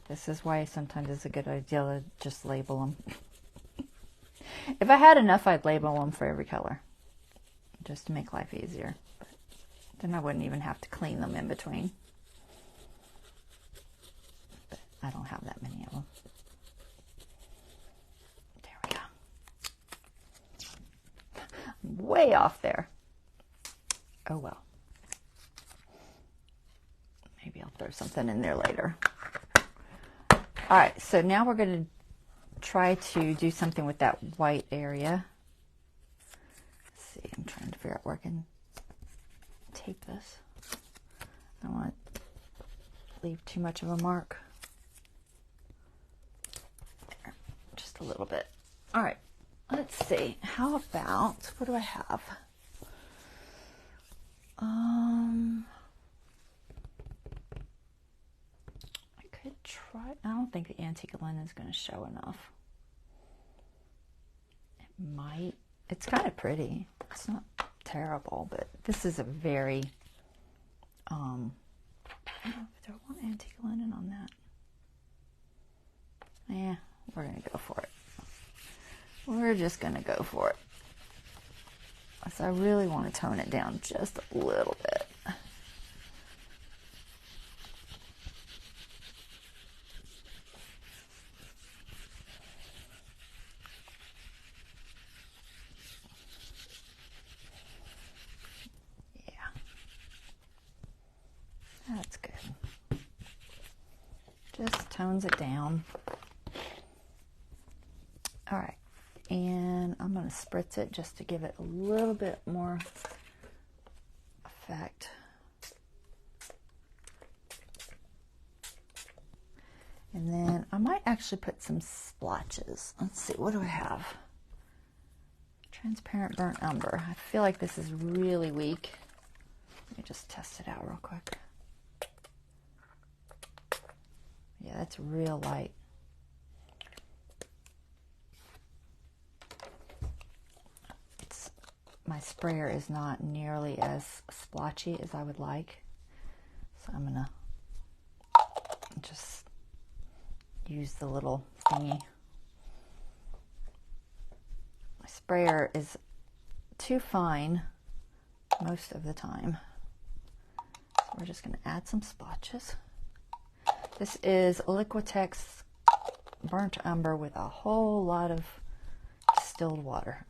This is why sometimes it's a good idea to just label them. If I had enough, I'd label them for every color, just to make life easier. But then I wouldn't even have to clean them in between. But I don't have that many of them. There we go. I'm way off there. Oh well. Maybe I'll throw something in there later. All right, so now we're going to try to do something with that white area. Let's see, I'm trying to figure out where I can tape this. I don't want to leave too much of a mark. There, just a little bit. All right, let's see. How about, what do I have? I could try, I don't think the antique linen is going to show enough. It might. It's kind of pretty. It's not terrible, but this is a very, I don't know if I want antique linen on that. Yeah, we're going to go for it. We're just going to go for it. So I really want to tone it down just a little bit. That's good. Just tones it down. All right, and I'm going to spritz it just to give it a little bit more effect. And then I might actually put some splotches. Let's see, what do I have? Transparent burnt umber. I feel like this is really weak. Let me just test it out real quick. Yeah, that's real light. My sprayer is not nearly as splotchy as I would like. So I'm gonna just use the little thingy. My sprayer is too fine most of the time. So we're just gonna add some splotches. This is Liquitex burnt umber with a whole lot of distilled water.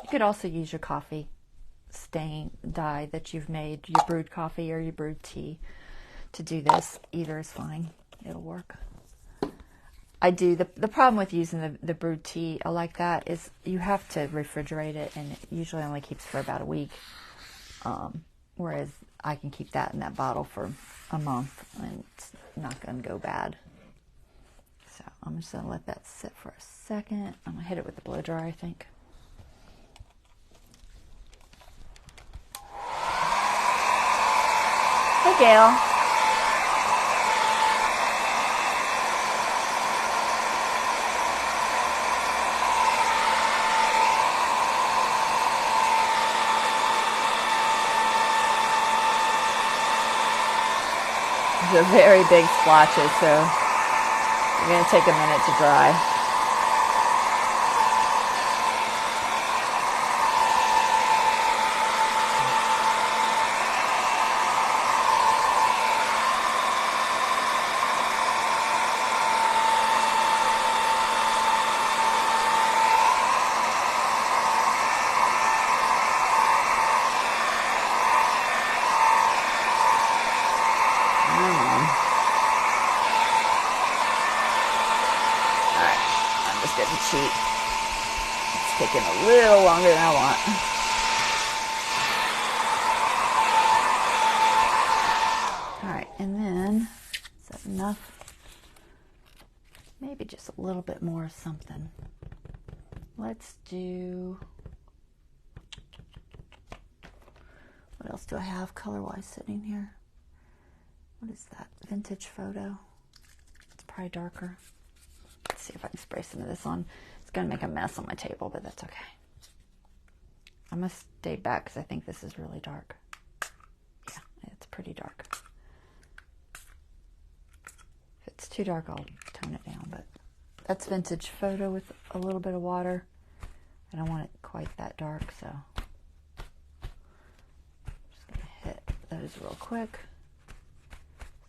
You could also use your coffee stain dye that you've made, your brewed coffee or your brewed tea, to do this. Either is fine. It'll work. I do. The problem with using the brewed tea like that is you have to refrigerate it, and it usually only keeps for about a week. Whereas I can keep that in that bottle for a month, and it's not going to go bad. So I'm just going to let that sit for a second. I'm going to hit it with the blow dryer, I think. Hey, Gail. They're very big splotches, so you're going to take a minute to dry. Getting cheap. It's taking a little longer than I want. Alright, and then, is that enough? Maybe just a little bit more of something. Let's do, what else do I have color-wise sitting here? What is that? Vintage photo. It's probably darker. Let's see if I can spray some of this on. It's going to make a mess on my table, but that's okay. I'm going to stay back because I think this is really dark. Yeah, it's pretty dark. If it's too dark, I'll tone it down, but that's vintage photo with a little bit of water. I don't want it quite that dark, so I'm just going to hit those real quick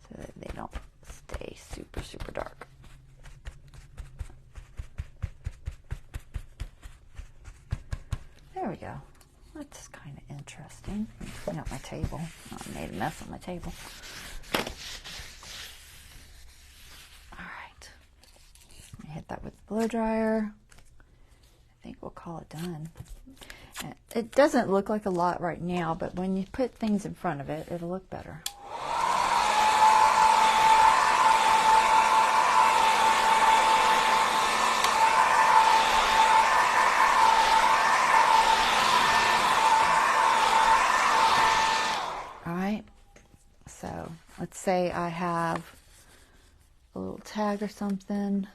so that they don't stay super, super dark. There we go. That's kind of interesting. Clean up my table. Oh, I made a mess on my table. Alright. Let me hit that with the blow dryer. I think we'll call it done. It doesn't look like a lot right now, but when you put things in front of it, it'll look better. So let's say I have a little tag or something,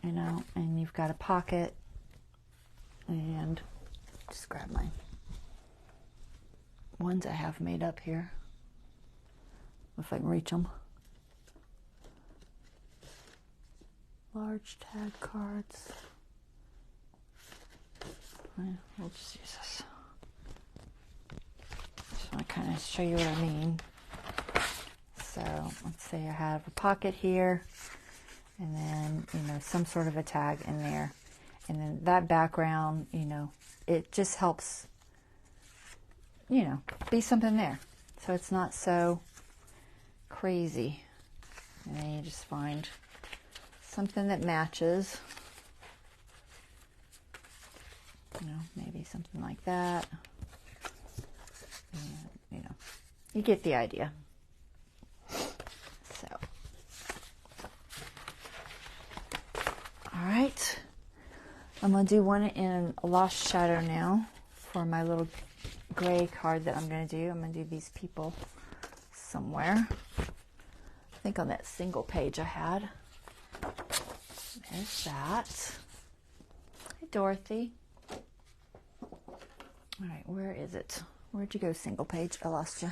you know, and you've got a pocket, and just grab my ones I have made up here, if I can reach them. Large tag cards. We'll just use this. I kind of show you what I mean. So let's say I have a pocket here, and then, you know, some sort of a tag in there, and then that background, you know, it just helps, you know, be something there, so it's not so crazy. And then you just find something that matches, you know, maybe something like that. And, you know, you get the idea. So, all right, I'm going to do one in a lost shadow now for my little gray card that I'm going to do. I'm going to do these people somewhere. I think on that single page I had. There's that. Hey, Dorothy. All right, where is it? Where'd you go, single page? I lost you.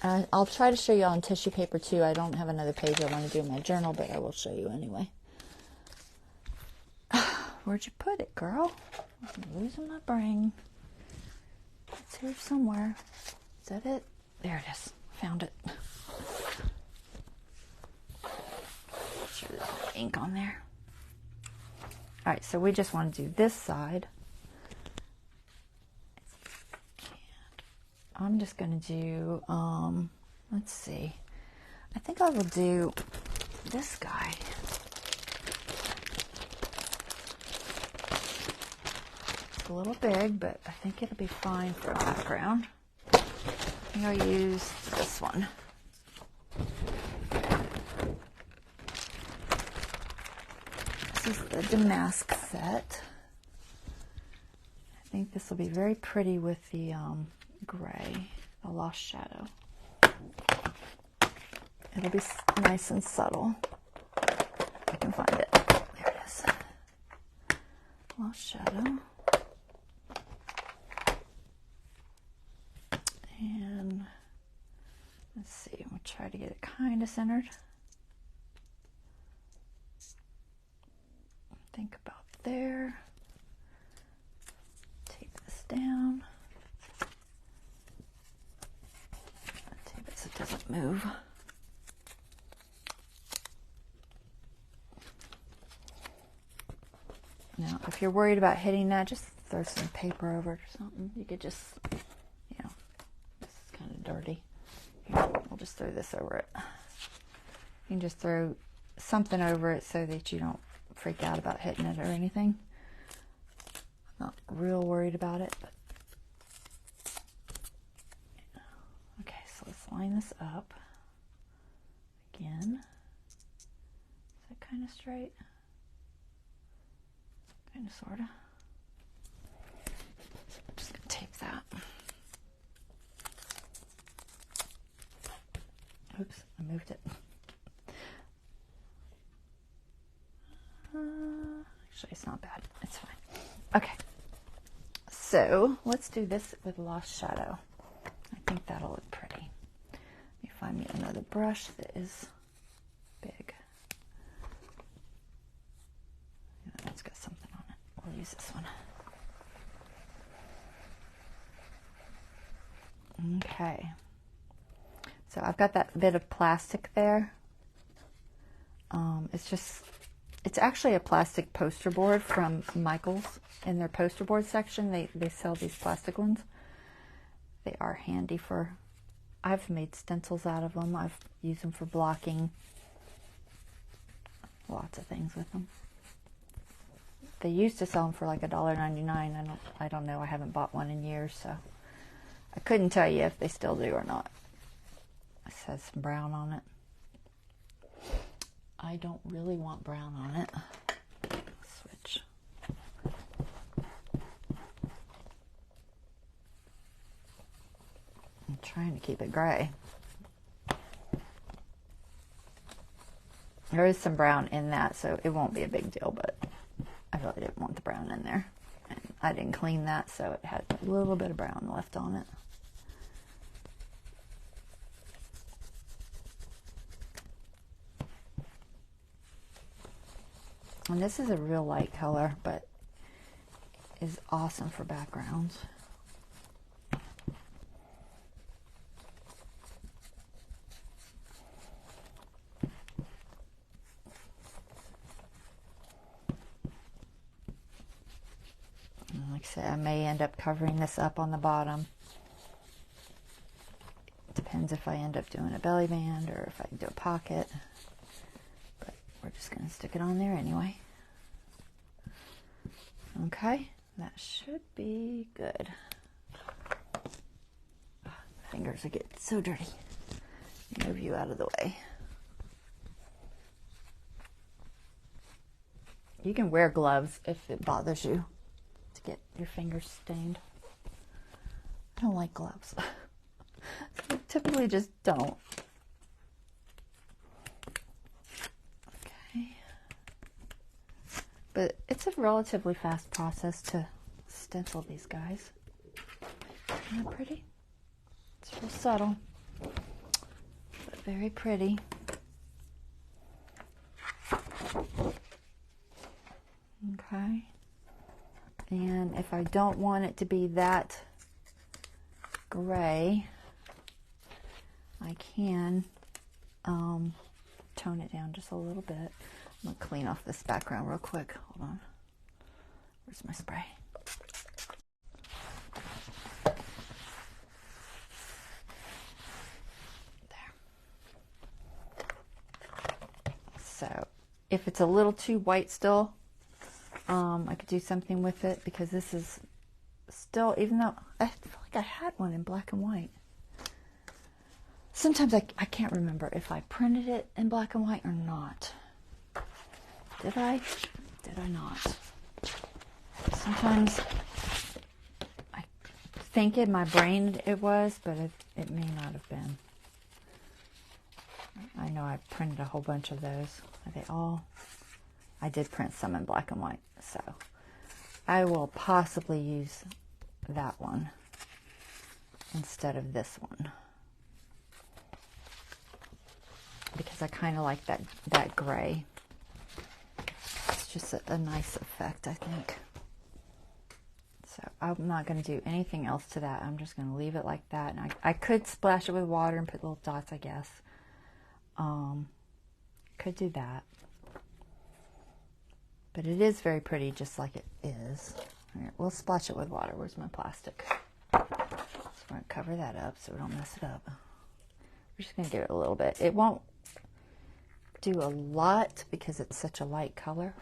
I'll try to show you on tissue paper too. I don't have another page I want to do in my journal, but I will show you anyway. Where'd you put it, girl? I'm losing my brain. It's here somewhere. Is that it? There it is. Found it. Sure there's no ink on there. All right, so we just want to do this side. I'm just going to do let's see. I think I will do this guy. It's a little big, but I think it'll be fine for a background. I think I'll use this one. This is the Damask set. I think this will be very pretty with the gray, the Lost Shadow. It'll be nice and subtle. I can find it. There it is. Lost Shadow. And let's see, we'll try to get it kind of centered. Think about there. Tape this down. Tape it so it doesn't move. Now, if you're worried about hitting that, just throw some paper over it or something. You could just, you know, this is kind of dirty. Here, we'll just throw this over it. You can just throw something over it so that you don't freak out about hitting it or anything. I'm not real worried about it, but okay, so let's line this up again. Is that kind of straight? Kind of, sort of. I'm just going to tape that. Oops, I moved it. Actually, it's not bad. It's fine. Okay. So, let's do this with Lost Shadow. I think that'll look pretty. Let me find me another brush that is big. That's got something on it. We'll use this one. Okay. So I've got that bit of plastic there. It's actually a plastic poster board from Michael's. In their poster board section, they sell these plastic ones. They are handy for, I've made stencils out of them. I've used them for blocking. Lots of things with them. They used to sell them for like $1.99. I don't know. I haven't bought one in years, so I couldn't tell you if they still do or not. It says some brown on it. I don't really want brown on it. Switch. I'm trying to keep it gray. There is some brown in that, so it won't be a big deal, but I really didn't want the brown in there. And I didn't clean that, so it had a little bit of brown left on it. And this is a real light color, but is awesome for backgrounds. And like I said, I may end up covering this up on the bottom. Depends if I end up doing a belly band or if I do a pocket. But we're just going to stick it on there anyway. Okay, that should be good. Fingers are getting so dirty. Move you out of the way. You can wear gloves if it bothers you to get your fingers stained. I don't like gloves. I typically just don't. Okay. But it's a relatively fast process to stencil these guys. Isn't that pretty? It's real subtle, but very pretty. Okay. And if I don't want it to be that gray, I can tone it down just a little bit. I'm going to clean off this background real quick. Hold on. Where's my spray? There. if it's a little too white still, I could do something with it, because this is still, even though I feel like I had one in black and white. Sometimes I can't remember if I printed it in black and white or not. Did I? Did I not? Sometimes I think in my brain it was, but it may not have been. I know I printed a whole bunch of those. Are they all? I did print some in black and white, so I will possibly use that one instead of this one, because I kind of like that gray. It's just a nice effect, I think. So I'm not going to do anything else to that. I'm just going to leave it like that. And I could splash it with water and put little dots, I guess. Could do that. But it is very pretty, just like it is. Here, we'll splash it with water. Where's my plastic? So we're going to cover that up so we don't mess it up. We're just going to give it a little bit. It won't do a lot because it's such a light color,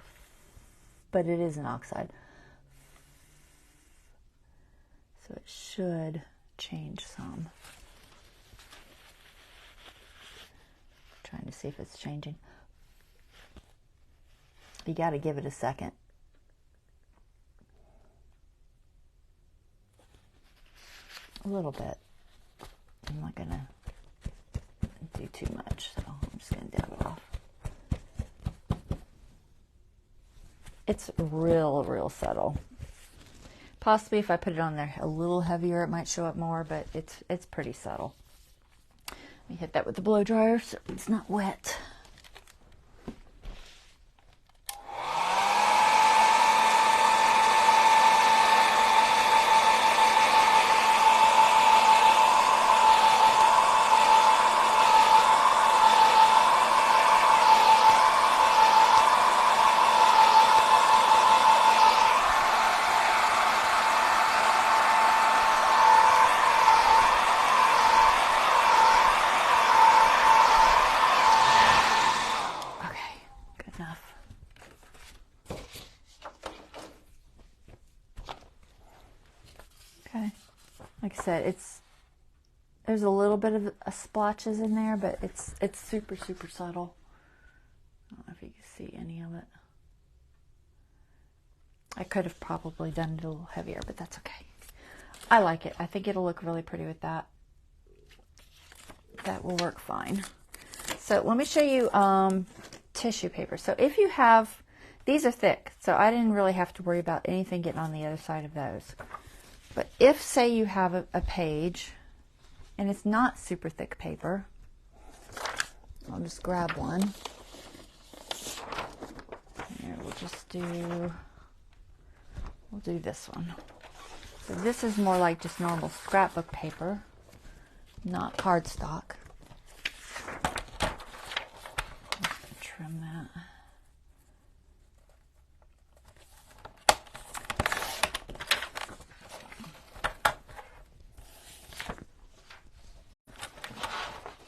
but it is an oxide. So it should change some. Trying to see if it's changing. You got to give it a second. A little bit. I'm not going to do too much, so I'm just going to dab it off. It's real subtle. Possibly if I put it on there a little heavier, it might show up more, but it's pretty subtle. Let me hit that with the blow dryer so it's not wet. Like I said, there's a little bit of splotches in there, but it's super subtle. I don't know if you can see any of it. I could have probably done it a little heavier, but that's okay. I like it. I think it'll look really pretty with that. That will work fine. So let me show you tissue paper. So if you have, these are thick, so I didn't really have to worry about anything getting on the other side of those. But if, say, you have a page, and it's not super thick paper, I'll just grab one. Here, we'll do this one. So this is more like just normal scrapbook paper, not cardstock. Trim that.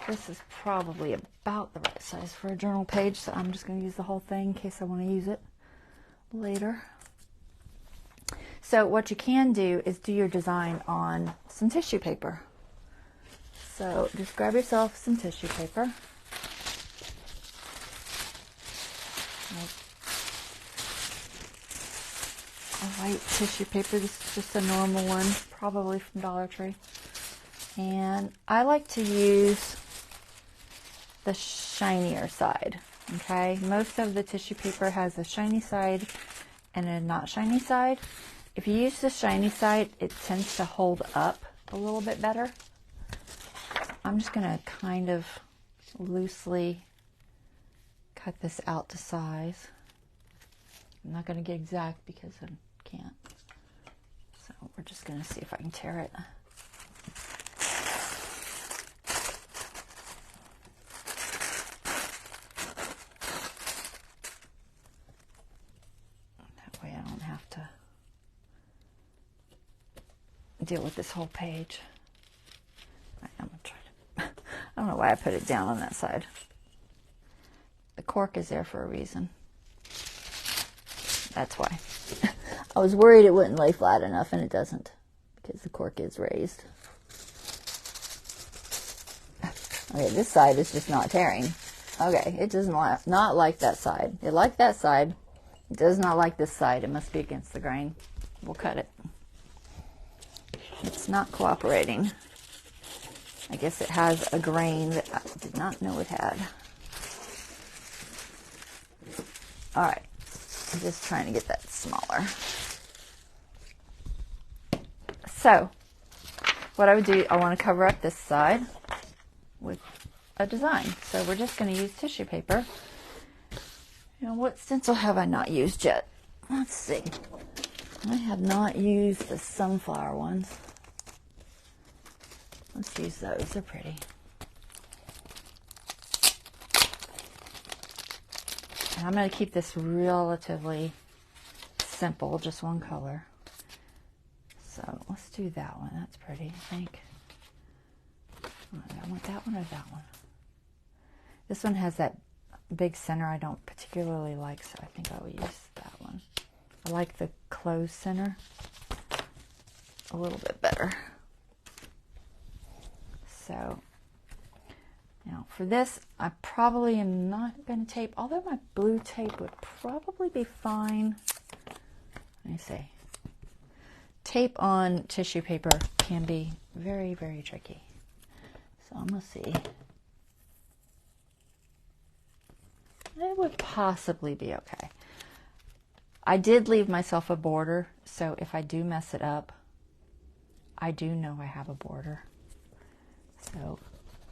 This is probably about the right size for a journal page, so I'm just going to use the whole thing in case I want to use it later. So what you can do is do your design on some tissue paper. So just grab yourself some tissue paper. A white tissue paper, this is just a normal one, probably from Dollar Tree. And I like to use the shinier side, okay? Most of the tissue paper has a shiny side and a not shiny side. If you use the shiny side, it tends to hold up a little bit better. I'm just gonna kind of loosely cut this out to size. I'm not gonna get exact because I can't. So we're just gonna see if I can tear it. Deal with this whole page. I'm gonna try to, I don't know why I put it down on that side. The cork is there for a reason. That's why. I was worried it wouldn't lay flat enough, and it doesn't, because the cork is raised. Okay, this side is just not tearing. Okay, it does not like that side. It liked that side. It does not like this side. It must be against the grain. We'll cut it. It's not cooperating. I guess it has a grain that I did not know it had. All right, I'm just trying to get that smaller. So, what I would do, I want to cover up this side with a design. So we're just going to use tissue paper. You know, what stencil have I not used yet? Let's see. I have not used the sunflower ones. Let's use those. They're pretty. And I'm going to keep this relatively simple, just one color. So let's do that one. That's pretty, I think. I want that one or that one. This one has that big center I don't particularly like, so I think I will use that one. I like the closed center a little bit better. So now for this, I probably am not going to tape, although my blue tape would probably be fine. Let me see. Tape on tissue paper can be very, very tricky. So I'm going to see. It would possibly be okay. I did leave myself a border, so if I do mess it up, I do know I have a border. So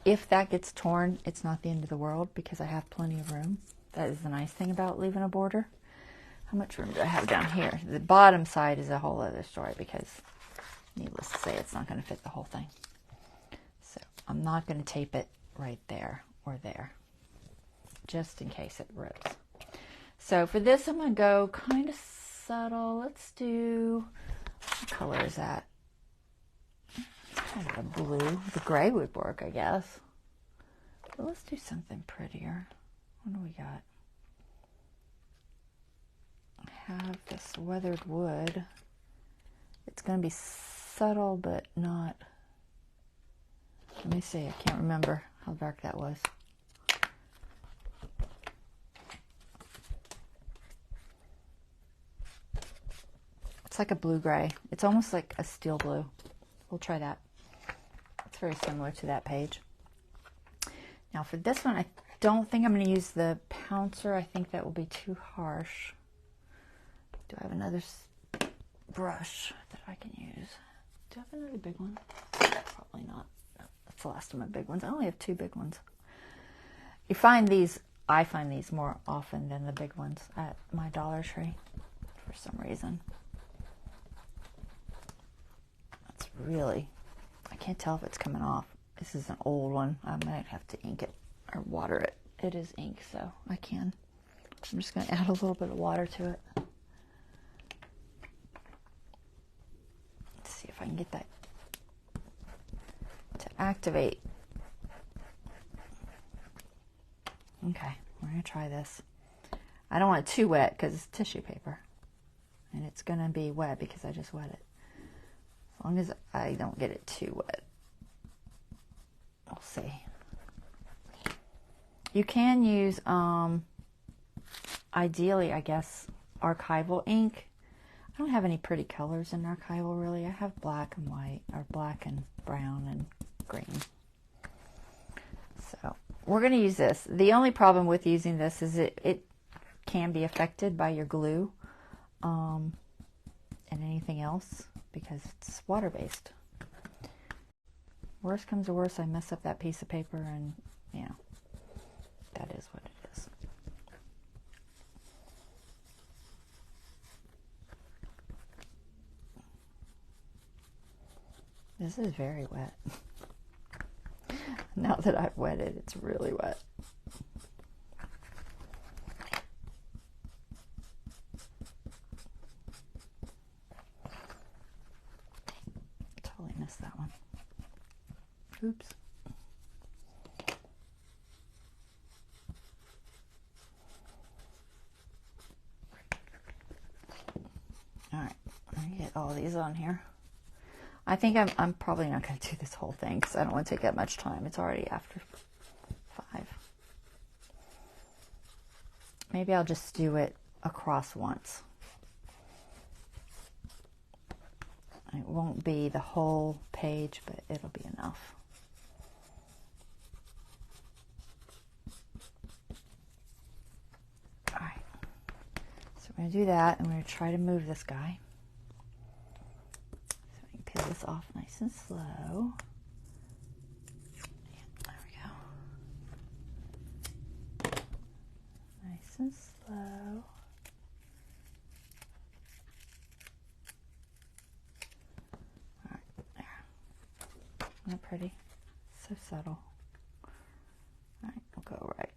if that gets torn, it's not the end of the world because I have plenty of room. That is the nice thing about leaving a border. How much room do I have down here? The bottom side is a whole other story because, needless to say, it's not going to fit the whole thing. So I'm not going to tape it right there or there, just in case it rips. So for this, I'm going to go kind of subtle. Let's do, what color is that? It's kind of a blue. The gray would work, I guess. But let's do something prettier. What do we got? I have this weathered wood. It's going to be subtle, but not. Let me see. I can't remember how dark that was. It's like a blue-gray. It's almost like a steel blue. We'll try that. It's very similar to that page. Now for this one, I don't think I'm going to use the pouncer. I think that will be too harsh. Do I have another brush that I can use? Do I have another big one? Probably not. That's the last of my big ones. I only have 2 big ones. You find these, I find these more often than the big ones at my Dollar Tree for some reason. That's really, I can't tell if it's coming off. This is an old one. I might have to ink it or water it. It is ink, so I can. I'm just going to add a little bit of water to it. Let's see if I can get that to activate. Okay, we're going to try this. I don't want it too wet because it's tissue paper. And it's going to be wet because I just wet it. As long as I don't get it too wet. We'll see. You can use, ideally, I guess, archival ink. I don't have any pretty colors in archival, really. I have black and white, or black and brown and green. So we're going to use this. The only problem with using this is it can be affected by your glue and anything else because it's water-based. Worst comes to worst, I mess up that piece of paper and, you know, that is what it is. This is very wet. Now that I've wet it, it's really wet. Totally missed that one. Oops. All right, let me get all these on here. I think I'm probably not going to do this whole thing because I don't want to take that much time. It's already after 5. Maybe I'll just do it across once. It won't be the whole page, but it'll be enough. All right, so we're going to do that, and we're going to try to move this guy. Peel this off nice and slow. There we go. Nice and slow. All right, there. Isn't that pretty? So subtle. All right, we'll go right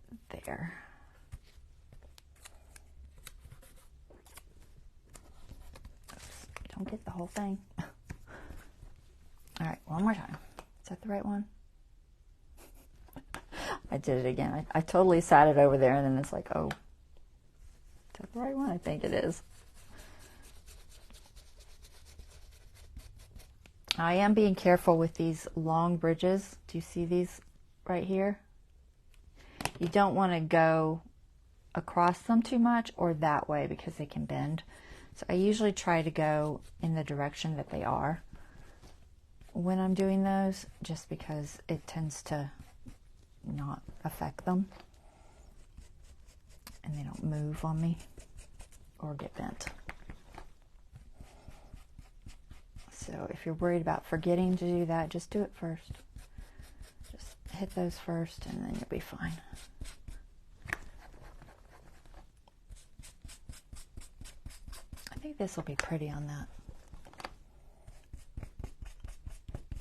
there. Oops, don't get the whole thing. All right, one more time. Is that the right one? I did it again. I totally sat it over there, and then it's like, oh, is that the right one? I think it is. I am being careful with these long bridges. Do you see these right here? You don't want to go across them too much or that way because they can bend. So I usually try to go in the direction that they are when I'm doing those, just because it tends to not affect them and they don't move on me or get bent. So if you're worried about forgetting to do that, just do it first. Just hit those first and then you'll be fine. I think this will be pretty on that.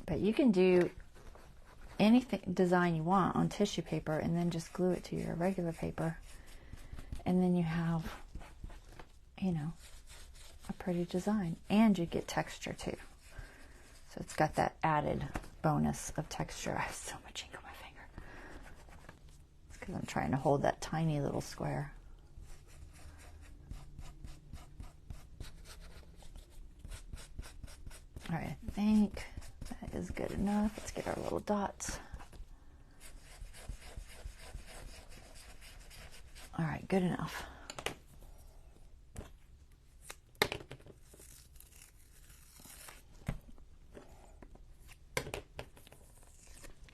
But you can do anything design you want on tissue paper and then just glue it to your regular paper. And then you have, you know, a pretty design. And you get texture too. So it's got that added bonus of texture. I have so much ink on my finger. It's because I'm trying to hold that tiny little square. All right, I think that is good enough. Let's get our little dots. All right, good enough.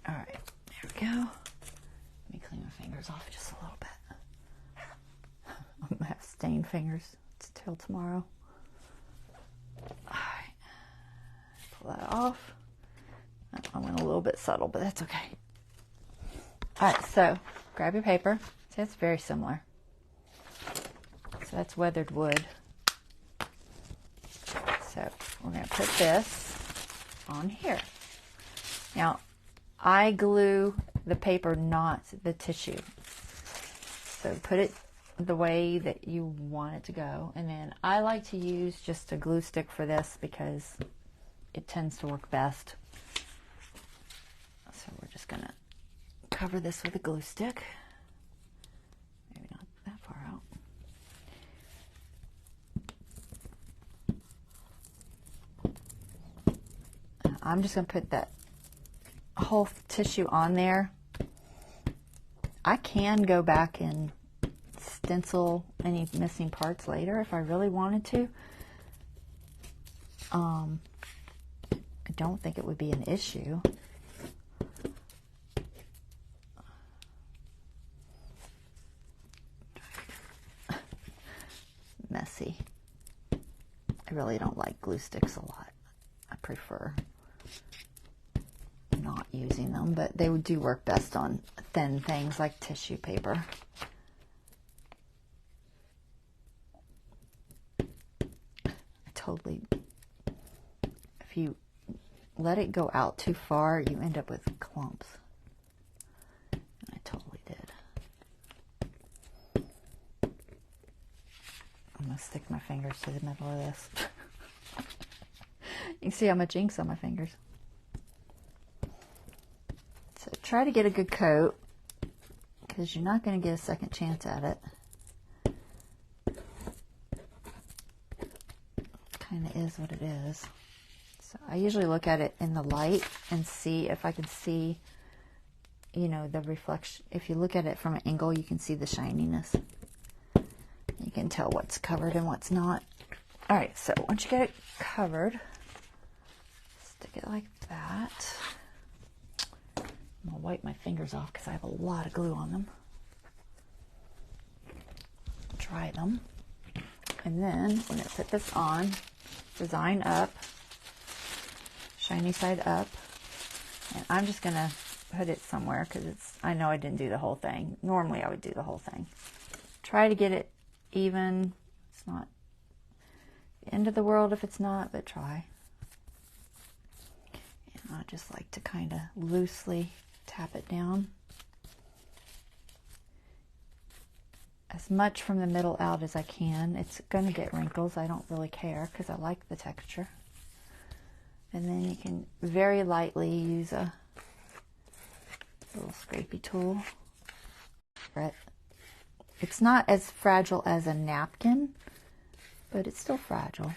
All right, there we go. Let me clean my fingers off just a little bit. I'm gonna have stained fingers till tomorrow. All right, pull that off. I went a little bit subtle, but that's okay. All right, so grab your paper. See, it's very similar. So that's weathered wood. So we're going to put this on here. Now, I glue the paper, not the tissue. So put it the way that you want it to go. And then I like to use just a glue stick for this because it tends to work best. So we're just going to cover this with a glue stick. Maybe not that far out. I'm just going to put that whole tissue on there. I can go back and stencil any missing parts later if I really wanted to. I don't think it would be an issue. Messy. I really don't like glue sticks a lot. I prefer not using them, but they do work best on thin things like tissue paper. Totally, if you let it go out too far, you end up with clumps. And I totally did. I'm going to stick my fingers to the middle of this. You can see how much ink's on my fingers. So try to get a good coat, because you're not going to get a second chance at it. kind of is what it is. So I usually look at it in the light and see if I can see, you know, the reflection. If you look at it from an angle, you can see the shininess. You can tell what's covered and what's not. All right, so once you get it covered, stick it like that. I'm gonna wipe my fingers off because I have a lot of glue on them. Dry them. And then we're gonna put this on, design up, shiny side up, and I'm just gonna put it somewhere because I know I didn't do the whole thing. Normally I would do the whole thing. Try to get it even. It's not the end of the world if it's not, but try. And I just like to kind of loosely tap it down. As much from the middle out as I can. It's going to get wrinkles. I don't really care because I like the texture. And then you can very lightly use a little scrapey tool. It's not as fragile as a napkin, but it's still fragile.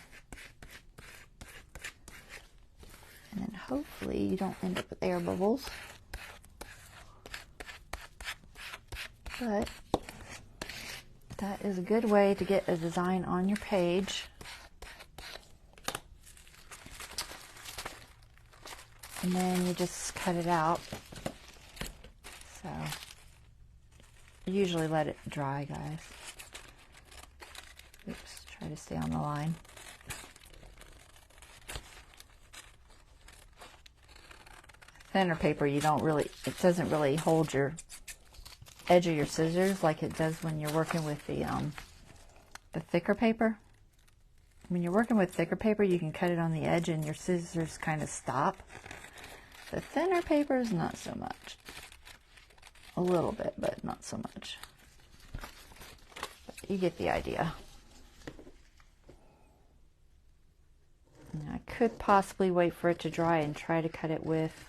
And then hopefully you don't end up with air bubbles. But that is a good way to get a design on your page. And then you just cut it out. So usually let it dry, guys. Oops, try to stay on the line. Thinner paper, you don't really, it doesn't really hold your edge of your scissors like it does when you're working with the thicker paper. When you're working with thicker paper, you can cut it on the edge and your scissors kind of stop. The thinner paper is not so much. A little bit, but not so much. But you get the idea. Now, I could possibly wait for it to dry and try to cut it with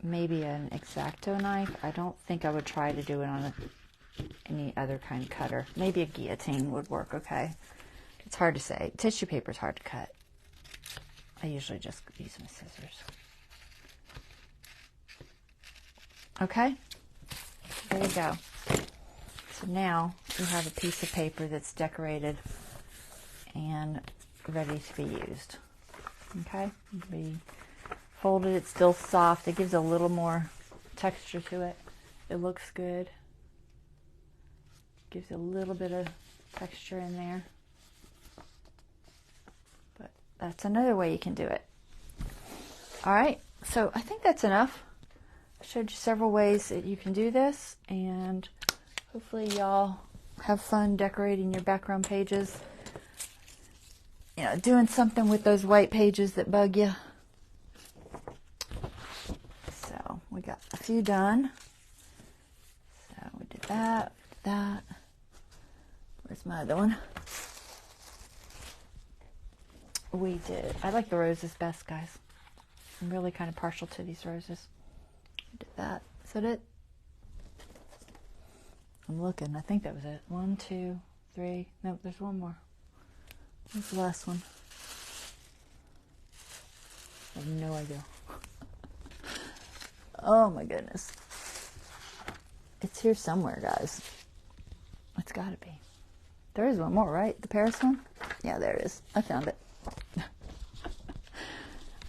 maybe an X-Acto knife. I don't think I would try to do it on any other kind of cutter. Maybe a guillotine would work okay. It's hard to say. Tissue paper is hard to cut. I usually just use my scissors. Okay, there you go. So now you have a piece of paper that's decorated and ready to be used. Okay, be folded. It's still soft. It gives a little more texture to it. It looks good. Gives a little bit of texture in there. But that's another way you can do it. All right, so I think that's enough. I showed you several ways that you can do this, and hopefully y'all have fun decorating your background pages. You know, doing something with those white pages that bug you. So we got a few done. So we did that, that. Where's my other one? We did, I like the roses best, guys. I'm really kind of partial to these roses. We did that. Is that it? I'm looking. I think that was it. 1, 2, 3. Nope, there's one more. What's the last one? I have no idea. Oh my goodness. It's here somewhere, guys. It's got to be. There is one more, right? The Paris one? Yeah, there it is. I found it.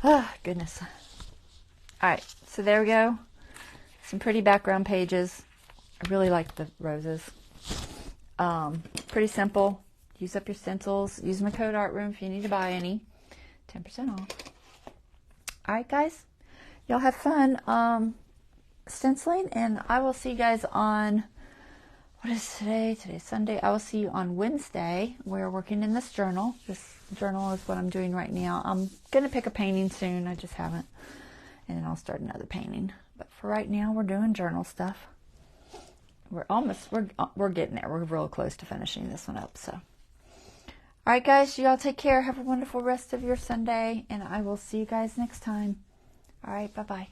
Ah, goodness. All right, so there we go. Some pretty background pages. I really like the roses. Pretty simple. Use up your stencils. Use my code ARTROOM if you need to buy any. 10% off. All right, guys. Y'all have fun stenciling, and I will see you guys on, what is today? Today's Sunday. I will see you on Wednesday. We're working in this journal. This journal is what I'm doing right now. I'm going to pick a painting soon. I just haven't. And then I'll start another painting. But for right now, we're doing journal stuff. We're getting there. We're real close to finishing this one up. So, all right, guys, you all take care. Have a wonderful rest of your Sunday, and I will see you guys next time. All right, bye-bye.